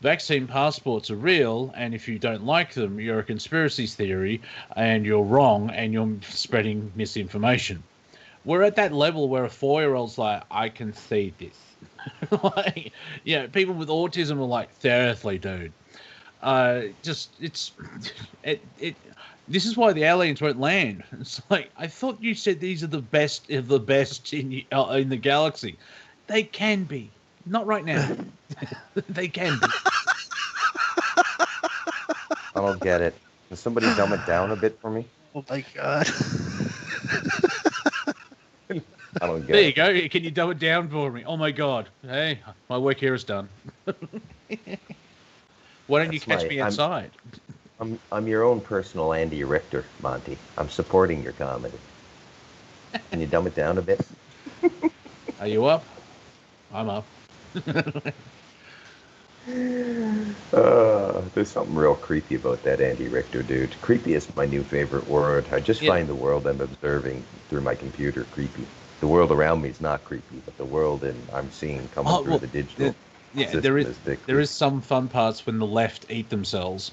vaccine passports are real, and if you don't like them, you're a conspiracy theory, and you're wrong, and you're spreading misinformation. We're at that level where a 4-year-old's like, I can see this. Like, people with autism are like, seriously, dude. This is why the aliens won't land. It's like, I thought you said these are the best of the best in the galaxy. They can be. Not right now. They can be. I don't get it. Can somebody dumb it down a bit for me? Oh my god. I don't get it. There you go. Can you dumb it down for me? Oh my god. Hey, my work here is done. Why don't you catch me outside? I'm your own personal Andy Richter, Monty. I'm supporting your comedy. Can you dumb it down a bit? Are you up? I'm up. There's something real creepy about that Andy Richter dude. Creepy is my new favorite word. I just find the world I'm observing through my computer creepy. The world around me is not creepy, but the world I'm seeing coming through the digital system there is some fun parts when the left eat themselves,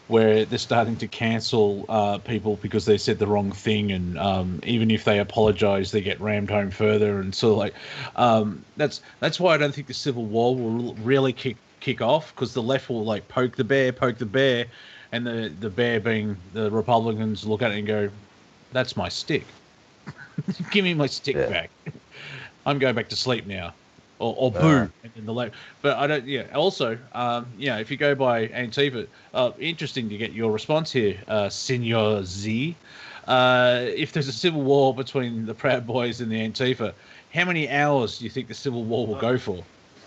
where they're starting to cancel people because they said the wrong thing, and even if they apologize, they get rammed home further. And so, that's why I don't think the Civil War will really kick off, because the left will like poke the bear, and the bear being the Republicans look at it and go, "That's my stick. Give me my stick back. I'm going back to sleep now." Or boo, and then the left. But I don't. Yeah. Also, if you go by Antifa, interesting to get your response here, Senor Z. If there's a civil war between the Proud Boys and the Antifa, how many hours do you think the civil war will go for?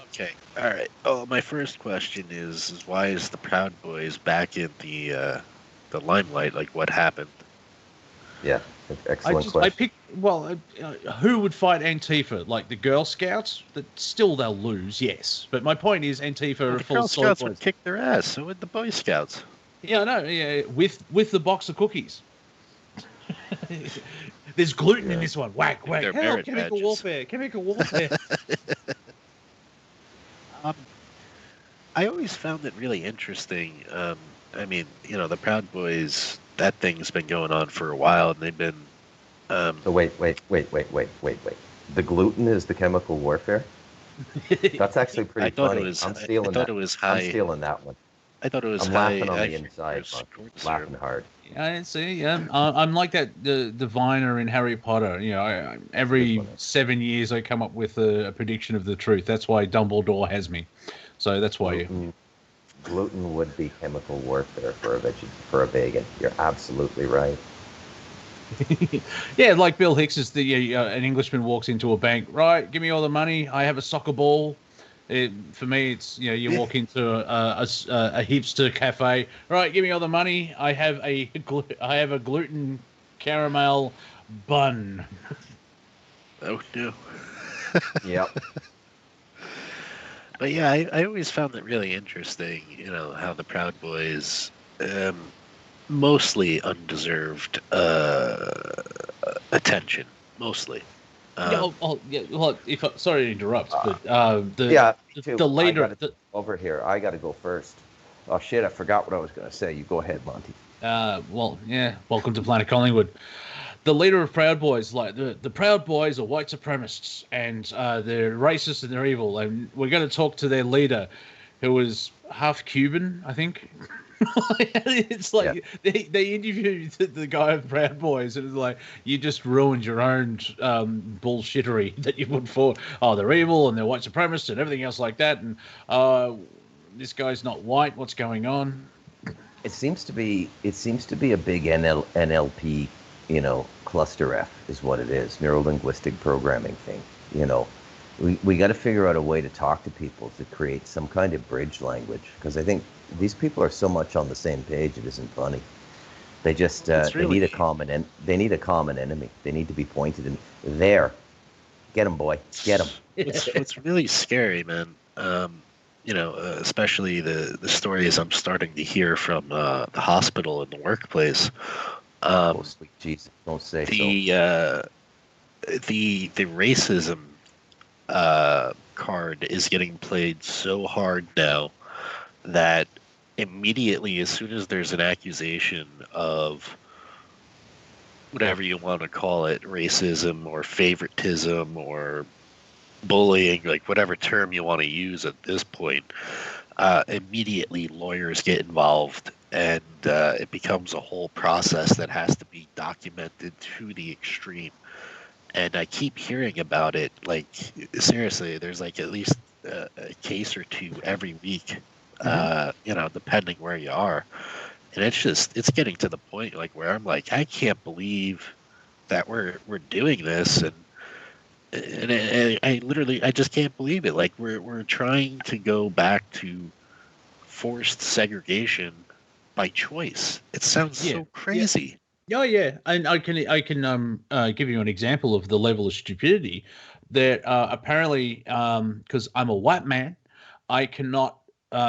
Okay. All right. Oh, my first question is why is the Proud Boys back in the limelight? Like, what happened? Yeah. Excellent question. Who would fight Antifa? Like the Girl Scouts? That still they'll lose, yes. But my point is, Antifa are full of Girl Scouts would kick their ass. So would the Boy Scouts. Yeah, I know. Yeah, with the box of cookies. There's gluten in this one. Whack, whack. Hell, chemical warfare. I always found it really interesting. I mean, the Proud Boys. That thing's been going on for a while, and they've been. So wait. The gluten is the chemical warfare? That's actually pretty funny. I'm stealing that. I'm stealing that one. I thought it was I'm high. laughing on the inside, laughing hard. Yeah, I see. Yeah, I'm like that diviner in Harry Potter. Every 7 years I come up with a prediction of the truth. That's why Dumbledore has me. So that's why. Gluten would be chemical warfare for a vegan. You're absolutely right. Yeah, like Bill Hicks is an Englishman walks into a bank. Right, give me all the money. I have a soccer ball. For me, it's you walk into a hipster cafe. Right, give me all the money. I have a gluten caramel bun. Oh no. Yep. But yeah, I always found it really interesting, how the Proud Boys, mostly undeserved attention, mostly. Sorry to interrupt, but the leader over here. I got to go first. Oh shit! I forgot what I was going to say. You go ahead, Monty. Welcome to Planet Collingwood. The leader of Proud Boys, like the Proud Boys are white supremacists, and they're racist and they're evil. And we're going to talk to their leader, who was half Cuban, I think. It's like they interviewed the guy of Proud Boys, and it's like, you just ruined your own bullshittery that you put forward. Oh, they're evil and they're white supremacists and everything else like that. And this guy's not white. What's going on? It seems to be a big NLP. Cluster F is what it is, neuro-linguistic programming thing. We got to figure out a way to talk to people to create some kind of bridge language, because I think these people are so much on the same page, it isn't funny. They just they need a common they need a common enemy. They need to be pointed in there. Get him, boy. Get him. What's really scary, man. Especially the stories I'm starting to hear from the hospital and the workplace. Oh, sweet Jesus, don't say so. The racism card is getting played so hard now that immediately, as soon as there's an accusation of whatever you want to call it, racism or favoritism or bullying, like whatever term you want to use at this point, immediately lawyers get involved, and it becomes a whole process that has to be documented to the extreme. And I keep hearing about it, like, seriously, there's like at least a case or two every week, depending where you are. And it's getting to the point like where I'm like, I can't believe that we're doing this, and I just can't believe it. Like we're trying to go back to forced segregation by choice. It sounds so crazy. Oh yeah, and I can give you an example of the level of stupidity that apparently, because I'm a white man, I cannot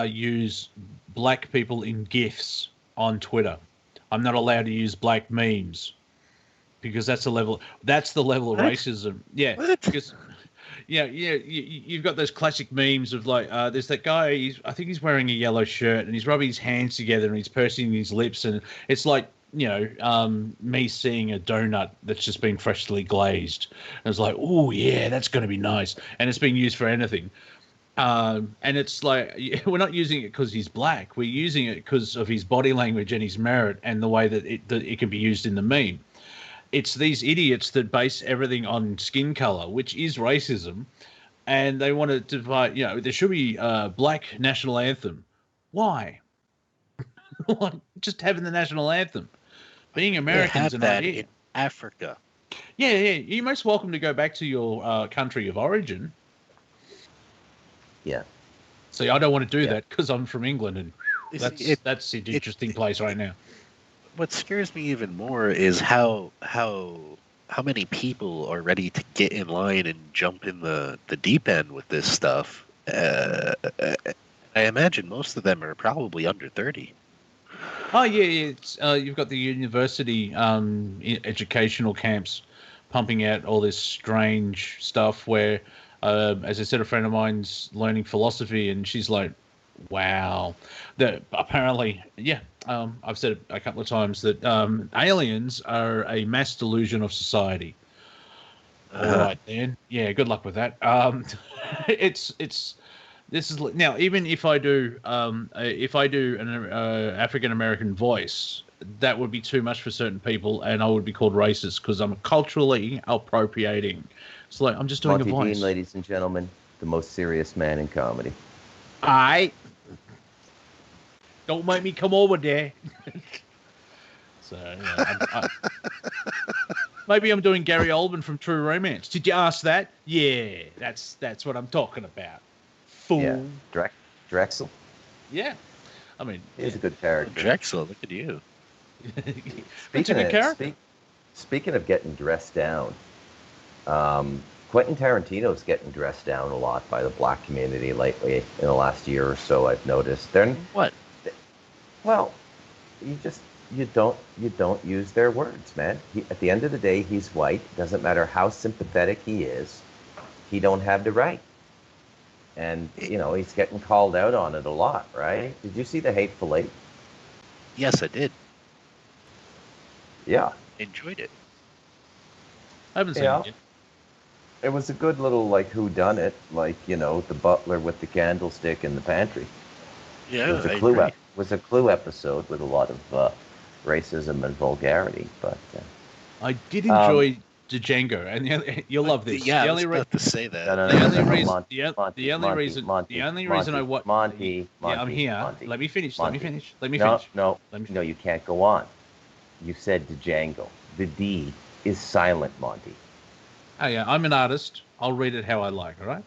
use black people in GIFs on Twitter. I'm not allowed to use black memes because that's the level of racism. Yeah, because you've got those classic memes of like there's that guy. I think he's wearing a yellow shirt and he's rubbing his hands together and he's pursing his lips, and it's like, me seeing a donut that's just been freshly glazed. And it's like, oh yeah, that's going to be nice. And it's being used for anything. And it's like, we're not using it because he's black. We're using it because of his body language and his merit and the way that it can be used in the meme. It's these idiots that base everything on skin color, which is racism. And they want to divide, there should be a black national anthem. Why? Just having the national anthem. Being Americans and that in Africa. Yeah. You're most welcome to go back to your country of origin. Yeah. See, I don't want to do that because I'm from England, and that's an interesting place right now. What scares me even more is how many people are ready to get in line and jump in the deep end with this stuff. I imagine most of them are probably under 30. Oh yeah. It's you've got the university educational camps pumping out all this strange stuff where, as I said, a friend of mine's learning philosophy, and she's like, "Wow, that apparently, I've said it a couple of times that aliens are a mass delusion of society." All right, then, good luck with that. This is now, even if I do an African American voice, that would be too much for certain people, and I would be called racist because I'm culturally appropriating. It's like I'm just doing Monty a voice. Dean, ladies and gentlemen, the most serious man in comedy. Don't make me come over there. So maybe I'm doing Gary Oldman from True Romance. Did you ask that? Yeah, that's what I'm talking about. Fool. Yeah, Drexel. Yeah, I mean, he's a good character. Drexel, look at you. Speaking of getting dressed down, Quentin Tarantino's getting dressed down a lot by the black community lately. In the last year or so, I've noticed. What? Well, you don't use their words, man. At the end of the day, he's white. Doesn't matter how sympathetic he is, he don't have the right. And he's getting called out on it a lot, right? Did you see the Hateful Eight? Yes, I did. Yeah. Enjoyed it. I haven't seen it yet. It was a good little, whodunit, the butler with the candlestick in the pantry. Yeah, it was a Clue episode with a lot of racism and vulgarity, but I did enjoy Django, and you'll love this. Yeah, I was about to say that. The only reason I watch Monty. I'm here. Monty, let me finish. Monty. Let me finish. No, you can't go on. You said Django. The D is silent, Monty. Oh yeah, I'm an artist. I'll read it how I like. All right.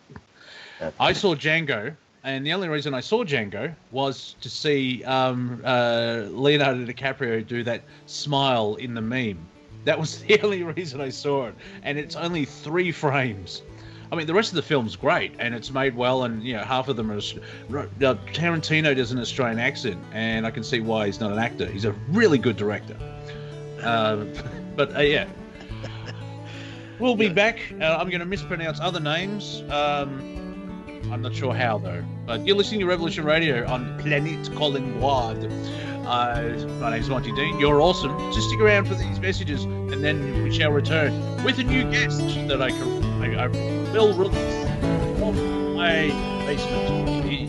I saw Django And the only reason I saw Django was to see Leonardo DiCaprio do that smile in the meme. That was the only reason I saw it. And it's only 3 frames. I mean, the rest of the film's great, and it's made well, and, half of them are... Tarantino does an Australian accent, and I can see why he's not an actor. He's a really good director. Yeah. We'll be back. I'm going to mispronounce other names. I'm not sure how, though. But you're listening to Revolution Radio on Planet Collingwood. My name's Monty Dean. You're awesome. Just stick around for these messages, and then we shall return with a new guest that I will release from my basement.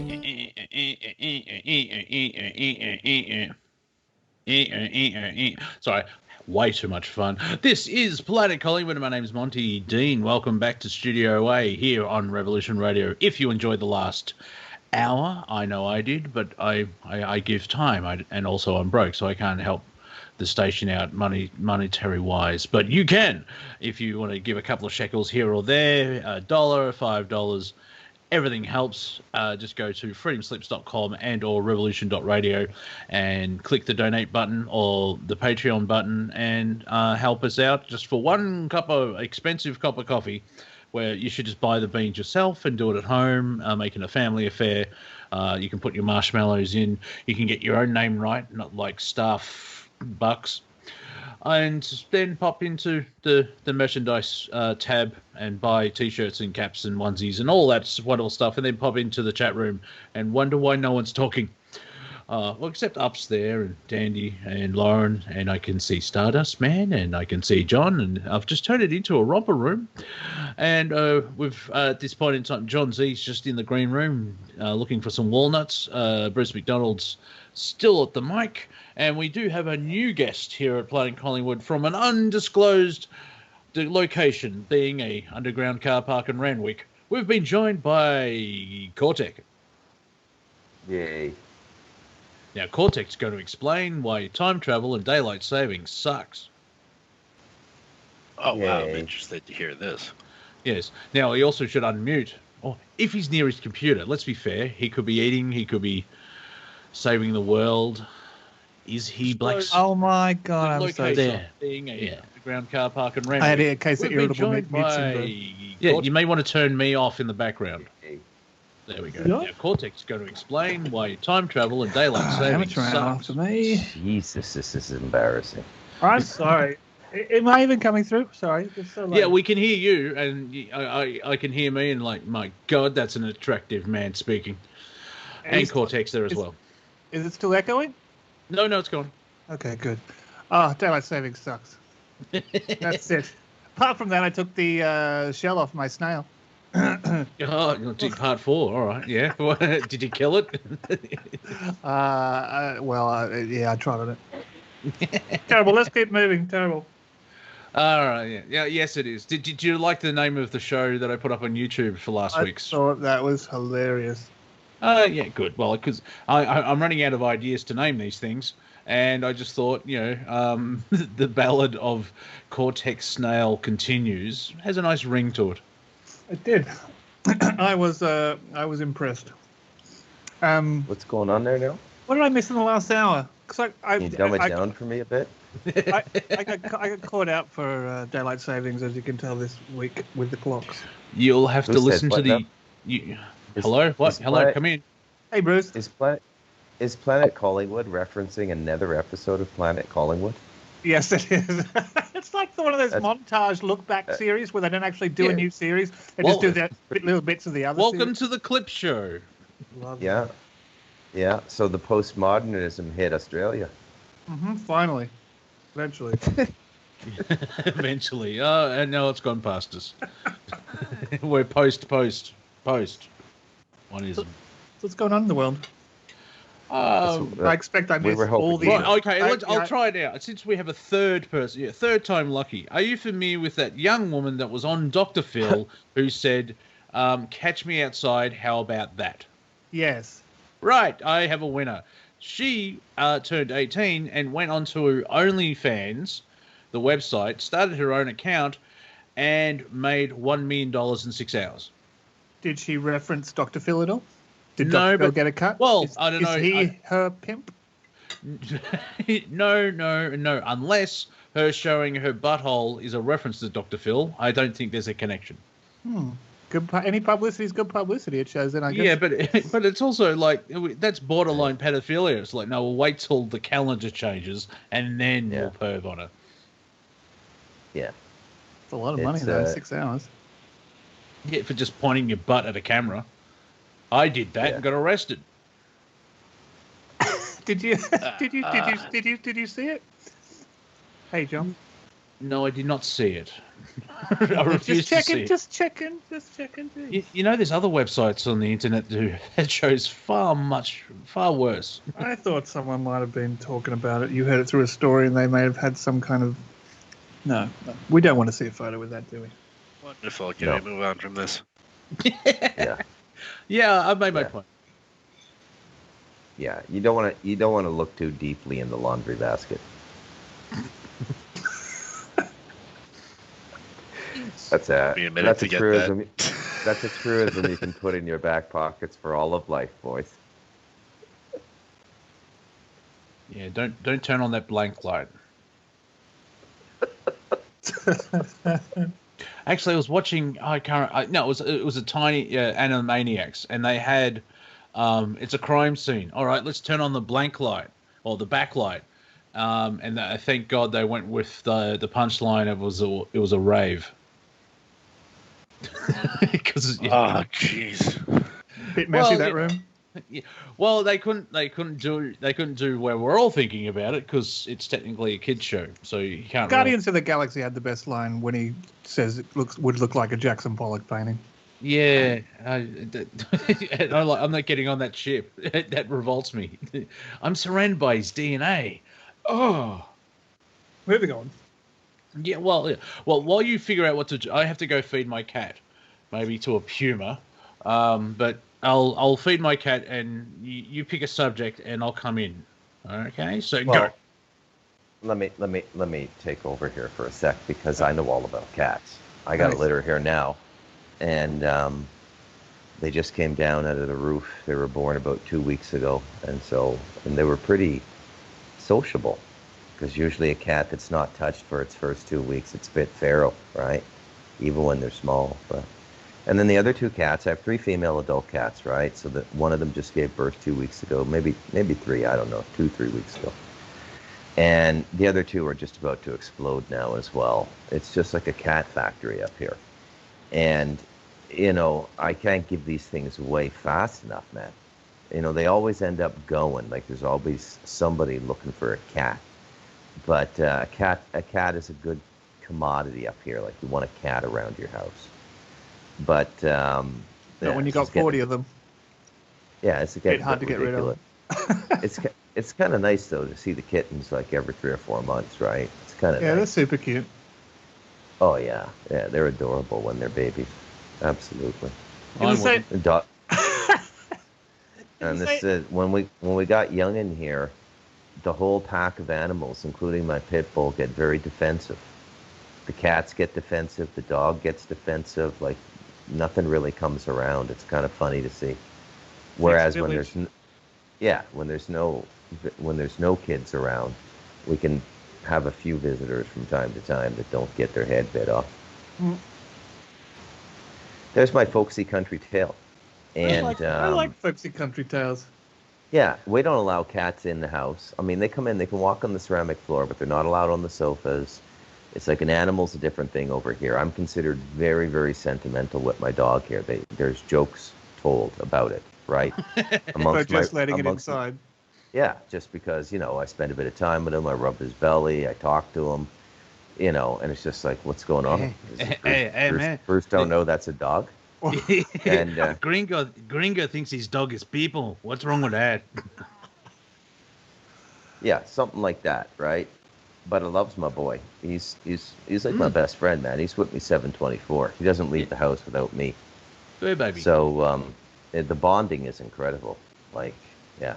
Sorry. Way too much fun. This is Planet Collingwood, and my name's Monty Dean. Welcome back to Studio A here on Revolution Radio. If you enjoyed the last hour, I know I did, but I give time, and also I'm broke, so I can't help the station out monetary wise. But you can, if you want to give a couple of shekels here or there, $1, $5. Everything helps. Just go to freedomslips.com and or revolution.radio and click the donate button or the Patreon button and help us out just for one expensive cup of coffee, where you should just buy the beans yourself and do it at home, making a family affair. You can put your marshmallows in. You can get your own name right, not like Staff Bucks. And then pop into the merchandise tab and buy T-shirts and caps and onesies and all that wonderful stuff, and then pop into the chat room and wonder why no one's talking. Well, except Up's there and Dandy and Lauren, and I can see Stardust Man, and I can see John, and I've just turned it into a romper room. And we've at this point in time, John Z's just in the green room looking for some walnuts. Bruce MacDonald's still at the mic. And we do have a new guest here at Planet Collingwood from an undisclosed location, being a underground car park in Randwick. We've been joined by Cortek. Yay. Now, Cortek's going to explain why time travel and daylight saving sucks. Oh, wow, I'm interested to hear this. Yes. Now, he also should unmute. Or if he's near his computer, let's be fair, he could be eating, he could be saving the world. Is he black? Oh my God! I'm so there. Being a ground car park and Randwick. I had a case of irritable mute syndrome. Yeah, you may want to turn me off in the background. There we go. Yeah. Now, Cortek's going to explain why time travel and daylight saving sucks. After me. Jesus, this is embarrassing. I'm sorry. Am I even coming through? Sorry. It's so late. Yeah, we can hear you, and I can hear me, and my God, that's an attractive man speaking. And Cortek's there as well. Is it still echoing? No, it's gone. Okay, good. Daylight saving sucks. That's it. Apart from that, I took the shell off my snail. You took part 4. All right, yeah. Did you kill it? Yeah, I tried on it. Terrible. Let's keep moving. Terrible. All right, yeah. Yes, it is. Did you like the name of the show that I put up on YouTube for last week's? I thought that was hilarious. Yeah, good. Well, because I'm running out of ideas to name these things, and I just thought, the ballad of Cortek Snail Continues has a nice ring to it. It did. I was impressed. What's going on there now? What did I miss in the last hour? Can you dumb it down for me a bit? I got caught out for daylight savings, as you can tell, this week with the clocks. You'll have to listen to the... Hello? What? Hello, come in. Hey, Bruce. Is Planet Collingwood referencing another episode of Planet Collingwood? Yes, it is. It's like one of those montage look-back series where they don't actually do a new series. They just do the little bits of the other Welcome series. to the clip show. Yeah. Yeah, so the postmodernism hit Australia. Finally. Eventually. Eventually. Oh, and now it's gone past us. We're post. One is. So what's going on in the world? I expect I missed all the... Right, okay, I'll try it out. Since we have a third person, third time lucky. Are you familiar with that young woman that was on Dr. Phil who said, catch me outside, how about that? Yes. Right, I have a winner. She turned 18 and went onto her OnlyFans, the website, started her own account, and made $1 million in 6 hours. Did she reference Dr. Phil at all? Did No, Dr. Phil but- get a cut? well, I don't know. Is he her pimp? No. Unless her showing her butthole is a reference to Dr. Phil, I don't think there's a connection. Good. Any publicity is good publicity. It shows. Then I guess. Yeah, but it's also like that's borderline pedophilia. It's like, no, we'll wait till the calendar changes and then we'll perv on it. Yeah. It's a lot of money though. 6 hours. Yeah, for just pointing your butt at a camera. I did that and got arrested. Did you see it? Hey, John. No, I did not see it. I refuse to see it. Just checking. You know, there's other websites on the internet that shows far worse. I thought someone might have been talking about it. You heard it through a story, and they may have had some kind of. No, we don't want to see a photo with that, do we? Wonderful. Can we move on from this? Yeah, I've made my point. Yeah, you don't want to look too deeply in the laundry basket. That's a truism. That's a truism you can put in your back pockets for all of life, boys. Yeah, don't turn on that blank light. Actually, I was watching. It was a tiny Animaniacs, and they had. It's a crime scene. All right, let's turn on the blank light or the backlight. And thank God they went with the punchline. It was a rave. Because jeez, bit messy that room. Yeah, well, they couldn't do where we're all thinking about it because it's technically a kids show, so you can't. Guardians of the Galaxy had the best line when he says it would look like a Jackson Pollock painting. Yeah, I'm not getting on that ship. That revolts me. I'm surrounded by his DNA. Oh, moving on. Yeah, well, while you figure out what to do, I have to go feed my cat, maybe to a puma. But I'll feed my cat, and you pick a subject, and I'll come in. Okay, so go. Let me take over here for a sec because I know all about cats. I got a litter here now, and they just came down out of the roof. They were born about 2 weeks ago, and they were pretty sociable. Because usually a cat that's not touched for its first 2 weeks, it's a bit feral, right? Even when they're small. And then the other 2 cats, I have 3 female adult cats, right? So that one of them just gave birth 2 weeks ago, maybe 3, I don't know, 2-3 weeks ago. And the other 2 are just about to explode now as well. It's just like a cat factory up here. And, I can't give these things away fast enough, man. They always end up going. Like there's always somebody looking for a cat. But a cat is a good commodity up here. Like you want a cat around your house. But when you got 40 of them. Yeah, it's hard to get rid of. It's kind of nice though to see the kittens like every 3 or 4 months, right? It's kind of nice. They're super cute. Oh yeah, they're adorable when they're babies. Absolutely. And this is when we got young in here. The whole pack of animals, including my pit bull, get very defensive. The cats get defensive. The dog gets defensive. Like nothing really comes around. It's kind of funny to see. Whereas when there's no kids around, we can have a few visitors from time to time that don't get their head bit off. Mm. There's my folksy country tale. And I like folksy country tales. Yeah, we don't allow cats in the house. I mean, they come in, they can walk on the ceramic floor, but they're not allowed on the sofas. It's like an animal's a different thing over here. I'm considered very, very sentimental with my dog here. There's jokes told about it, right? Letting it inside. Yeah, just because, I spend a bit of time with him. I rub his belly. I talk to him, and it's just like, what's going on? Man. Bruce don't know that's a dog. And Gringo thinks his dog is people. What's wrong with that? Yeah, something like that, right? But I loves my boy. He's like my best friend, man. He's with me 7/24. He doesn't leave the house without me. Hey, baby. So the bonding is incredible. Like, yeah.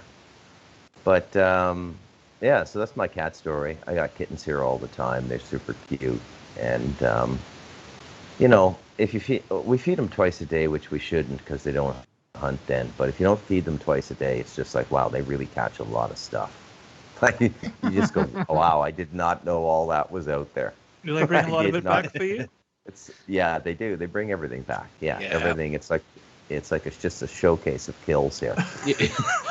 But so that's my cat story. I got kittens here all the time. They're super cute, and if we feed them twice a day, which we shouldn't because they don't hunt then. But if you don't feed them twice a day, it's just like, wow, they really catch a lot of stuff. Like you just go, wow, I did not know all that was out there. Do they bring a lot of it back for you? Yeah, they do. They bring everything back. Yeah. Everything. It's just a showcase of kills here.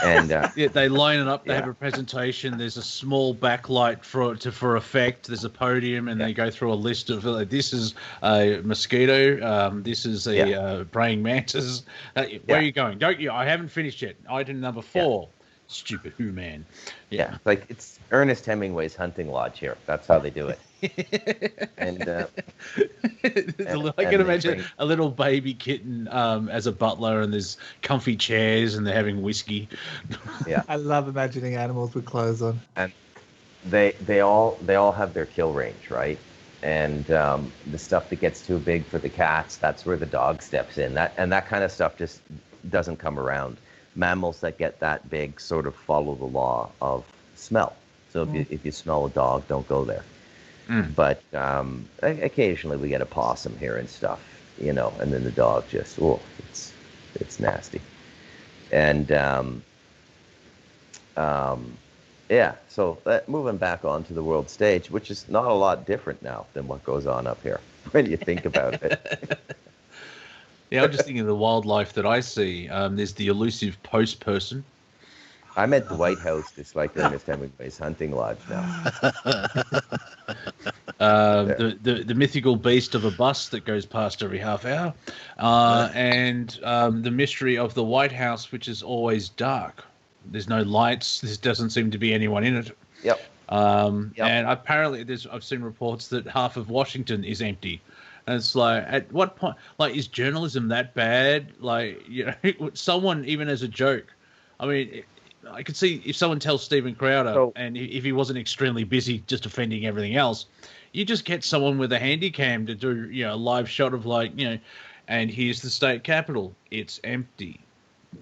And they line it up. They have a presentation. There's a small backlight for effect. There's a podium, and they go through a list of this is a mosquito. This is a praying mantis. Where are you going? Don't you? I haven't finished yet. Item number 4. Stupid who man. Yeah, like it's Ernest Hemingway's hunting lodge here. That's how they do it. And I can imagine a little baby kitten as a butler, and there's comfy chairs, and they're having whiskey. Yeah, I love imagining animals with clothes on. And they all have their kill range, right? And the stuff that gets too big for the cats, that's where the dog steps in. That kind of stuff just doesn't come around. Mammals that get that big sort of follow the law of smell. So if you smell a dog, don't go there. But occasionally we get a possum here and stuff, and then the dog just, it's nasty. And so moving back onto the world stage, which is not a lot different now than what goes on up here when you think about it. Yeah, I'm just thinking of the wildlife that I see. There's the elusive post person. I'm at the White House, just like Ernest Hemingway's hunting lodge now. The mythical beast of a bus that goes past every half hour, and the mystery of the White House, which is always dark. There's no lights. There doesn't seem to be anyone in it. Yep. And apparently, I've seen reports that half of Washington is empty. And it's like, at what point, is journalism that bad? Someone, even as a joke, I mean, I could see if someone tells Stephen Crowder, and if he wasn't extremely busy just defending everything else, you just get someone with a handy cam to do, a live shot of and here's the state capitol. It's empty.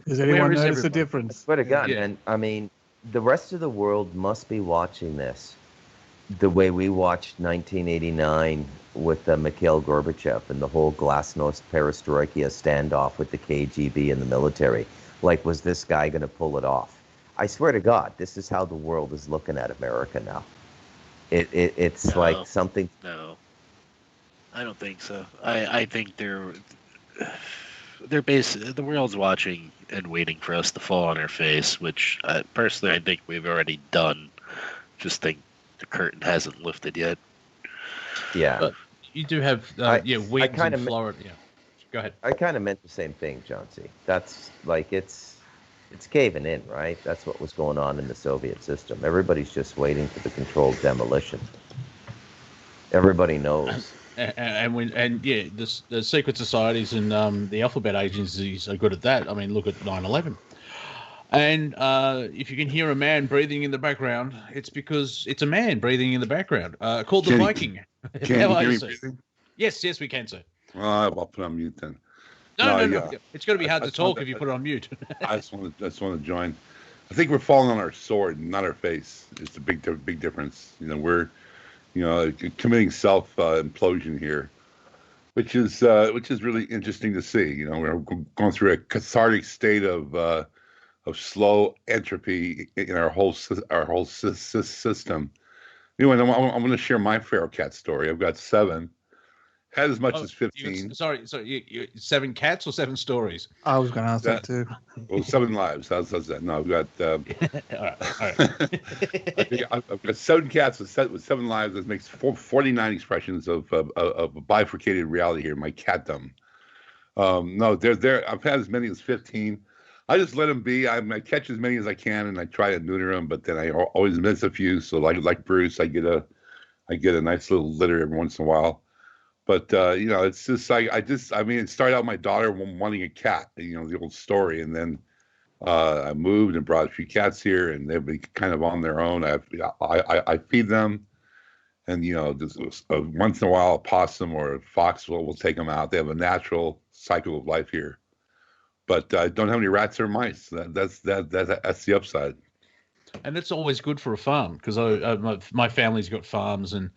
Does anyone notice the difference? I swear to God, man. I mean, the rest of the world must be watching this the way we watched 1989 with Mikhail Gorbachev and the whole glasnost perestroika standoff with the KGB and the military. Was this guy going to pull it off? I swear to God, this is how the world is looking at America now. It's like something. No, I don't think so. I think they're basically, the world's watching and waiting for us to fall on our face, which personally I think we've already done. Just think the curtain hasn't lifted yet. Yeah. But you do have weeds in Florida. Yeah. Go ahead. I kind of meant the same thing, John C. That's it's caving in, right? That's what was going on in the Soviet system. Everybody's just waiting for the controlled demolition. Everybody knows. The secret societies and the alphabet agencies are good at that. I mean, look at 9/11. And if you can hear a man breathing in the background, it's because it's a man breathing in the background. Called the Viking. Can you hear me breathing? Yes, we can, sir. I'll put on mute then. No. It's going to be hard to talk if you put it on mute. I just want to join. I think we're falling on our sword, not our face. It's a big difference. We're, committing self implosion here, which is really interesting to see. We're going through a cathartic state of slow entropy in our whole system. I'm going to share my feral cat story. I've got 7. Had as much as 15. You 7 cats or 7 stories? I was going to ask that too. Well, 7 lives. How's that? No, I've got. All right. I've got 7 cats with 7 lives. That makes 49 expressions of bifurcated reality here. My catdom. No, they're. I've had as many as 15. I just let them be. I catch as many as I can, and I try to neuter them. But then I always miss a few. So like Bruce, I get a nice little litter every once in a while. But it's just like it started out my daughter wanting a cat, the old story, and then I moved and brought a few cats here, and they've been kind of on their own. I feed them, and just once in a while a possum or a fox will take them out. They have a natural cycle of life here, but I don't have any rats or mice. That's the upside. And it's always good for a farm because my family's got farms and.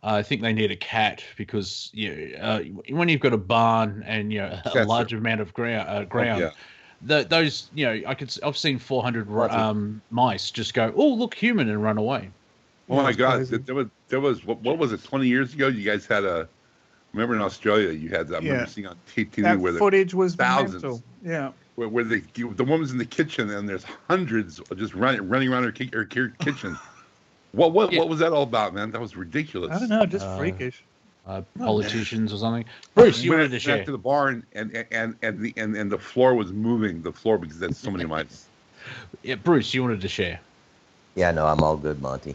I think they need a cat because when you've got a barn and a large amount of ground, those, I've seen 400 mice just go, oh, look, human, and run away. Oh my God! There was what was it? 20 years ago, you guys had remember in Australia, you had that. I remember seeing on TV that where footage was thousands. mental. Yeah. Where the woman's in the kitchen and there's hundreds just running around her kitchen. What was that all about, man? That was ridiculous. I don't know, just freakish. Politicians or something. Bruce, you wanted to share. Back to the barn and the floor was moving. The floor because there's so many mice. Yeah, Bruce, you wanted to share. Yeah, no, I'm all good, Monty.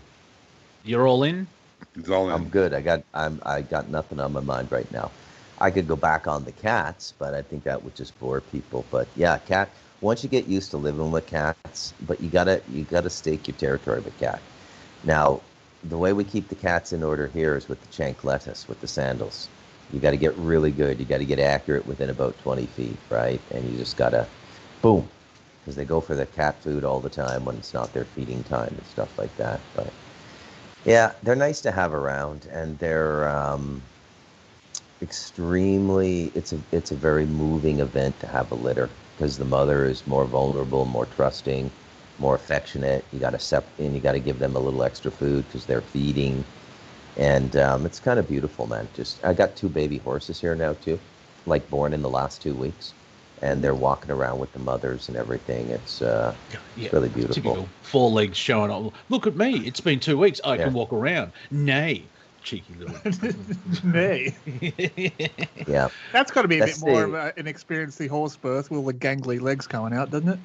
You're all in? He's all in. I'm good. I got nothing on my mind right now. I could go back on the cats, but I think that would just bore people. But yeah, cat. Once you get used to living with cats, but you gotta stake your territory with cat. Now, the way we keep the cats in order here is with the chancletas, with the sandals. You got to get really good. You got to get accurate within about 20 feet, right? And you just gotta, boom, because they go for the cat food all the time when it's not their feeding time and stuff like that. But yeah, they're nice to have around, and they're extremely. It's a very moving event to have a litter because the mother is more vulnerable, more trusting, more affectionate. You got to give them a little extra food because they're feeding, and it's kind of beautiful, man. I got 2 baby horses here now too, like born in the last 2 weeks, and they're walking around with the mothers and everything. It's really beautiful. Typical 4 legs showing up. Look at me. It's been 2 weeks. I can walk around. Nay. Cheeky little. Nay. Yeah. That's got to be a bit more of an experience, the horse birth, with all the gangly legs coming out, doesn't it?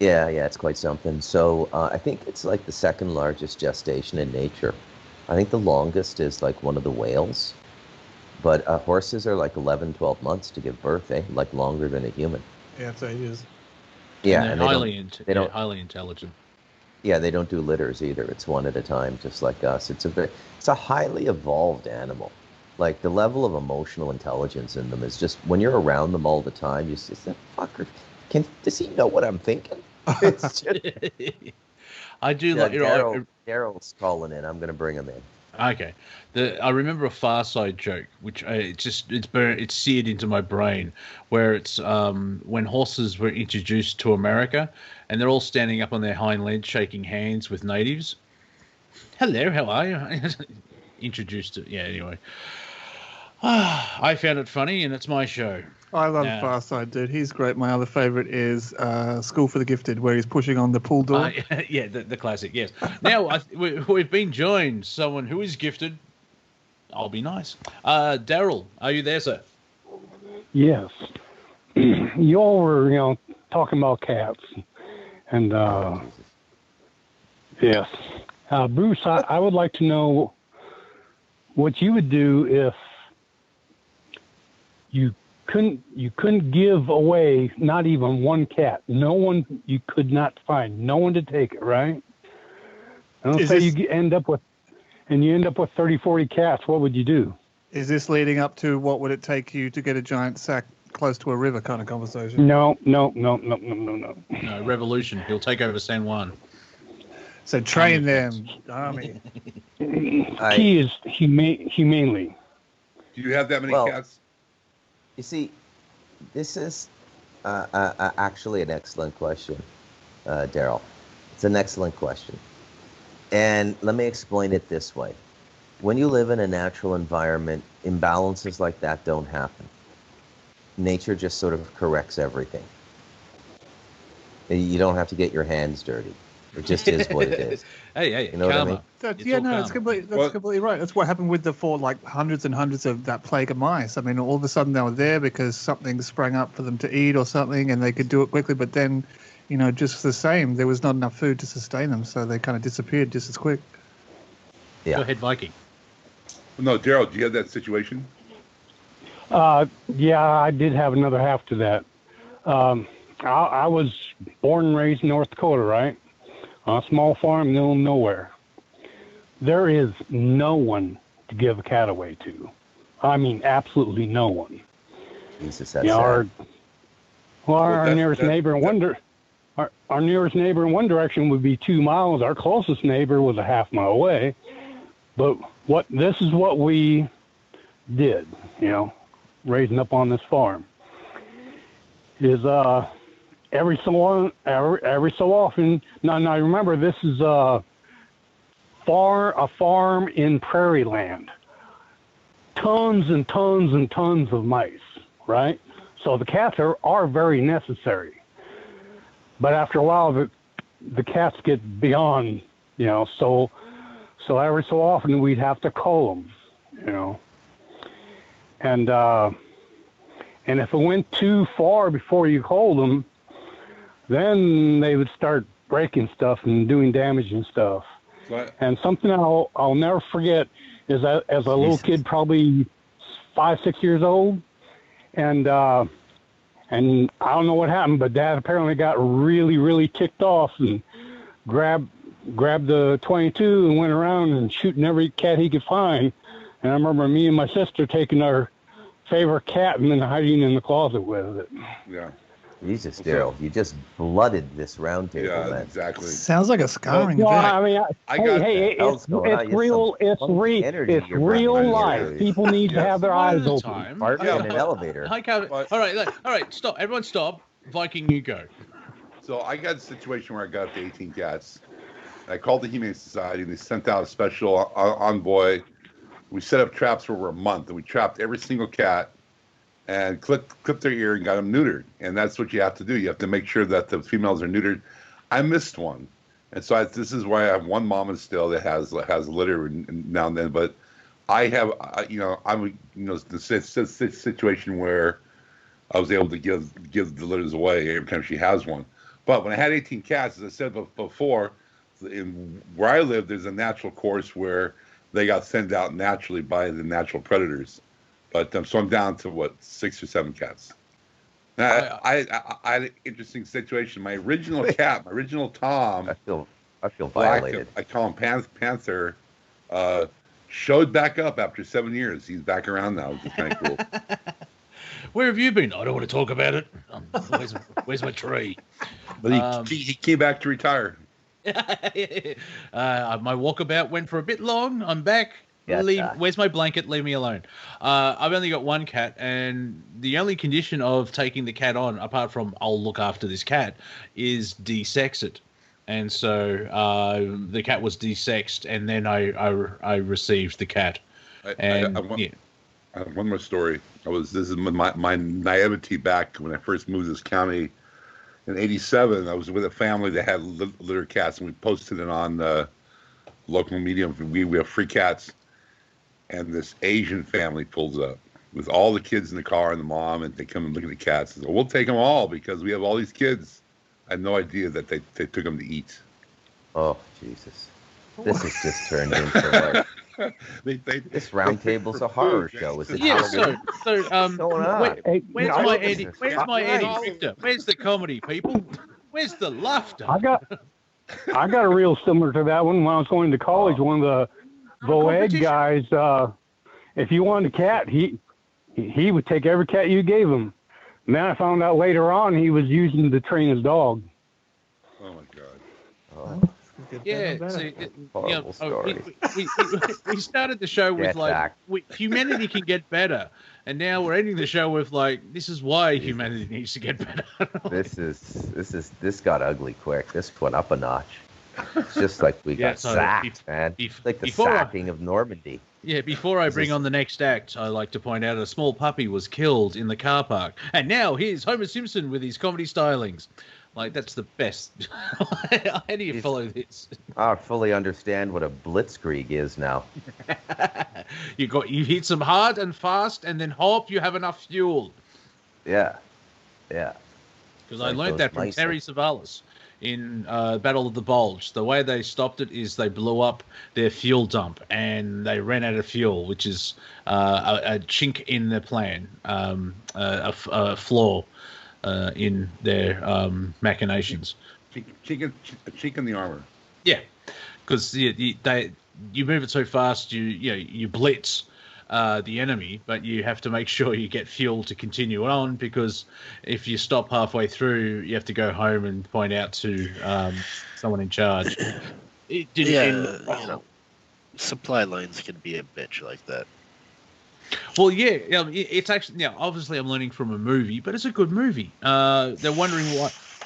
Yeah, it's quite something. So I think it's like the second largest gestation in nature. I think the longest is like one of the whales. But horses are like 11, 12 months to give birth, like longer than a human. Yeah, it's ages. Yeah, and they're highly intelligent. Yeah, they don't do litters either. It's one at a time, just like us. It's a highly evolved animal. Like the level of emotional intelligence in them is just when you're around them all the time, you say, "That fucker, does he know what I'm thinking?" It's just, I do yeah, like Daryl's calling in. I'm going to bring him in. Okay, I remember a Far Side joke, which it's seared into my brain, where it's when horses were introduced to America, and they're all standing up on their hind legs, shaking hands with natives. Hello, how are you? Introduced it. Yeah. Anyway, I found it funny, and it's my show. I love Far Side, dude. He's great. My other favorite is School for the Gifted, where he's pushing on the pool door. Yeah, the classic, yes. Now, we've been joined someone who is gifted. I'll be nice. Daryl, are you there, sir? Yes. You all were, talking about cats. And, yes. Bruce, I would like to know what you would do if you couldn't give away not even one cat. No one, you could not find no one to take it, right? And let's say you end up with 30, 40 cats. What would you do? Is this leading up to what would it take you to get a giant sack close to a river kind of conversation? No. No, revolution. He'll take over San Juan. So train them, army. He is humanely. Do you have that many cats? You see, this is actually an excellent question, Daryl. It's an excellent question. And let me explain it this way. When you live in a natural environment, imbalances like that don't happen. Nature just sort of corrects everything. You don't have to get your hands dirty. It just is what it is. Hey, you know what I mean? That's completely right. That's what happened with the hundreds and hundreds of that plague of mice. I mean, all of a sudden they were there because something sprang up for them to eat or something, and they could do it quickly. But then, just the same, there was not enough food to sustain them, so they kind of disappeared just as quick. Yeah. Go ahead, Viking. No, Daryl, do you have that situation? Yeah, I did have another half to that. I was born and raised in North Dakota, right? On a small farm in the middle of nowhere. There is no one to give a cat away to. I mean, absolutely no one. Jesus, that's sad. Our nearest neighbor in one direction would be 2 miles. Our closest neighbor was a half mile away. But this is what we did, raising up on this farm, is every so often. Now remember, this is a farm in prairie land. Tons and tons and tons of mice, right? So the cats are very necessary. But after a while, the cats get beyond, so every so often we'd have to cull them, And if it went too far before you culled them, then they would start breaking stuff and doing damage and stuff. What? And something I'll never forget is that as a little kid, probably 5, 6 years old, and I don't know what happened, but Dad apparently got really, really ticked off and grabbed the .22 and went around and shooting every cat he could find. And I remember me and my sister taking our favorite cat and then hiding in the closet with it. Yeah. Jesus, Daryl, you just blooded this round table, Yeah, man. exactly. Sounds like a scarring Well, event. I mean, it's real life. People need to have their eyes open. Part in an elevator. Hi, Kevin. All right, stop. Everyone stop. Viking, you go. So I got a situation where I got up to 18 cats. I called the Humane Society, and they sent out a special envoy. We set up traps for over a month, and we trapped every single cat and clipped their ear and got them neutered. And that's what you have to do. You have to make sure that the females are neutered. I missed one. And so this is why I have one mama still that has litter now and then. But I have, I'm the situation where I was able to give the litters away every time she has one. But when I had 18 cats, as I said before, where I live, there's a natural course where they got sent out naturally by the natural predators. But so I'm down to 6 or 7 cats. Now, I had an interesting situation. My original cat, my original Tom, I feel violated. I call him Panther. Showed back up after 7 years. He's back around now, which is kind of cool. Where have you been? I don't want to talk about it. Where's my tree? But he came back to retire. My walkabout went for a bit long. I'm back. Where's my blanket? Leave me alone. I've only got one cat, and the only condition of taking the cat on, apart from I'll look after this cat, is desex it. And so the cat was desexed, and then I received the cat. I have one more story. This is my naivety back when I first moved to this county in '87. I was with a family that had litter cats, and we posted it on local media. We have free cats, and this Asian family pulls up with all the kids in the car and the mom, and they come and look at the cats. And say, we'll take them all because we have all these kids. I had no idea that they took them to eat. Oh, Jesus. This has just turned into this round table's a horror show. Is it? Yeah, where's my Eddie? Where's my Eddie Victor? Where's the comedy, people? Where's the laughter? I got a reel similar to that one when I was going to college. One of the Voeg guys, if you wanted a cat, he would take every cat you gave him. And then I found out later on he was using to train his dog. Oh my God. Oh. Yeah, we started the show with humanity can get better, and now we're ending the show with this is why humanity needs to get better. This got ugly quick. This went up a notch. It's just like we got sacked, man. Like the sacking of Normandy. Yeah, before I bring on the next act, I like to point out a small puppy was killed in the car park, and now here's Homer Simpson with his comedy stylings. That's the best. How do you follow this? I fully understand what a blitzkrieg is now. You hit some hard and fast, and then hope you have enough fuel. Yeah. Because I learned that from Terry Savalas in Battle of the Bulge. The way they stopped it is they blew up their fuel dump, and they ran out of fuel, which is a chink in their plan, a flaw. In their machinations, chink in the armor. Yeah, because you move it so fast, you blitz the enemy, but you have to make sure you get fuel to continue on. Because if you stop halfway through, you have to go home and point out to someone in charge. Supply lines can be a bitch like that. Well, yeah, it's actually obviously I'm learning from a movie, but it's a good movie. They're wondering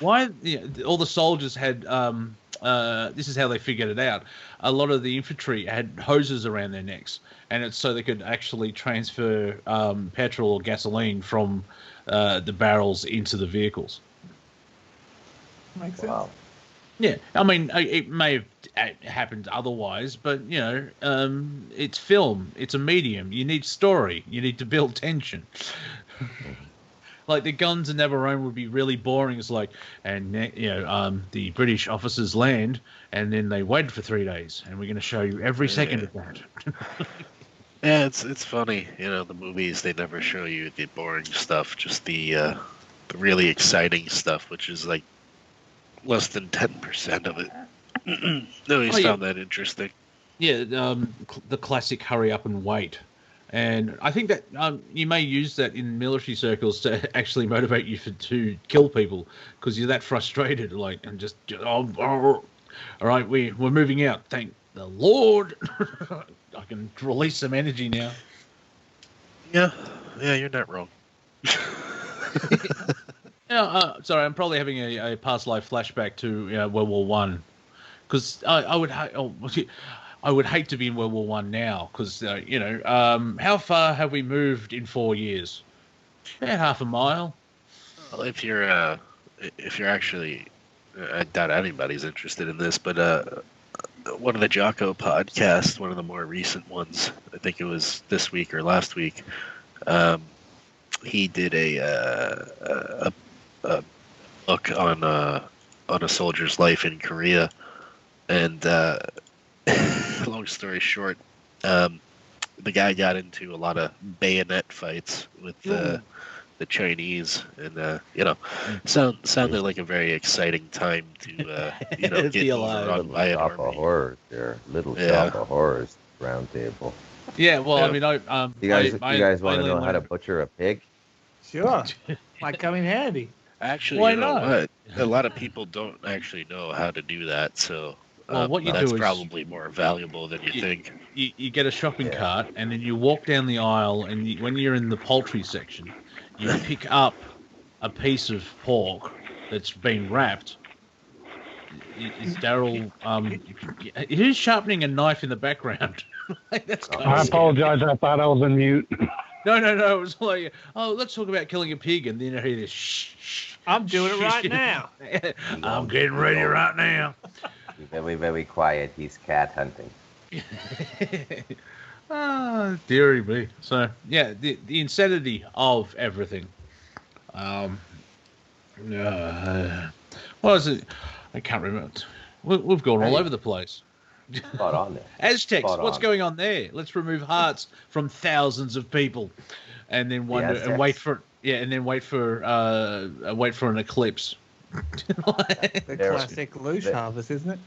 why all the soldiers had this is how they figured it out. A lot of the infantry had hoses around their necks, and it's so they could actually transfer petrol or gasoline from the barrels into the vehicles. Makes sense. Wow. Yeah, I mean, it may have happened otherwise, but it's film. It's a medium. You need story. You need to build tension. Like the guns in Navarone would be really boring. It's like, and the British officers land, and then they waited for 3 days, and we're going to show you every second of that. Yeah, it's funny. The movies, they never show you the boring stuff, just the really exciting stuff, which is like less than 10% of it. Nobody's found that interesting. Yeah, the classic hurry up and wait. And I think that you may use that in military circles to actually motivate you to kill people because you're that frustrated, and just all right, we're moving out. Thank the Lord, I can release some energy now. Yeah, you're not wrong. Sorry, I'm probably having a past life flashback to World War One, because I would hate to be in World War One now, because how far have we moved in 4 years? About half a mile. Well, if you're actually, I doubt anybody's interested in this, but one of the Jocko podcasts, one of the more recent ones, I think it was this week or last week, he did a book on a soldier's life in Korea, and long story short, the guy got into a lot of bayonet fights with the Chinese, and sounded like a very exciting time to get Be alive. overrun by an Shop of army. horrors there. Little shop of horrors round table. Yeah, well, I mean, You guys want to know how to butcher a pig? Sure. Might come in handy. Actually, Why you know not? what? A lot of people don't actually know how to do that, so what you that's do is probably more valuable than you think. You get a shopping cart, and then you walk down the aisle, and when you're in the poultry section, you pick up a piece of pork that's been wrapped. Is Daryl? Who's sharpening a knife in the background? That's kind I of apologize. I thought I was on mute. No. It was like, let's talk about killing a pig, and then I hear this. Shh. I'm doing it right now. I'm getting ready right now. Be very, very quiet. He's cat hunting. Dearie me. So yeah, the insanity of everything. What was it? I can't remember. We've gone all over the place. Spot on there. Aztecs, Spot what's on. going on there? Let's remove hearts from thousands of people, and then wonder and Aztecs. wait for an eclipse. The classic loosh harvest, isn't it?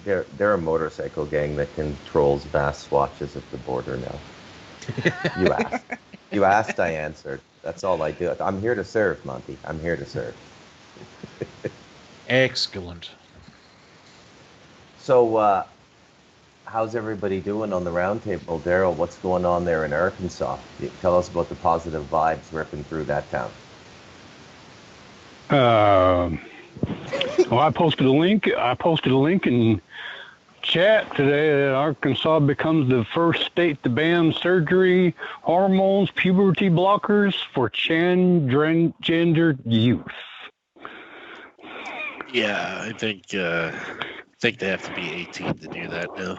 Yeah. They're a motorcycle gang that controls vast swatches of the border now. You asked, I answered. That's all I do. I'm here to serve, Monty. I'm here to serve. Excellent. So, how's everybody doing on the round table? Daryl, what's going on there in Arkansas? Tell us about the positive vibes ripping through that town. Well, I posted a link in chat today that Arkansas becomes the first state to ban surgery, hormones, puberty blockers for transgender youth. Yeah, I think they have to be 18 to do that now.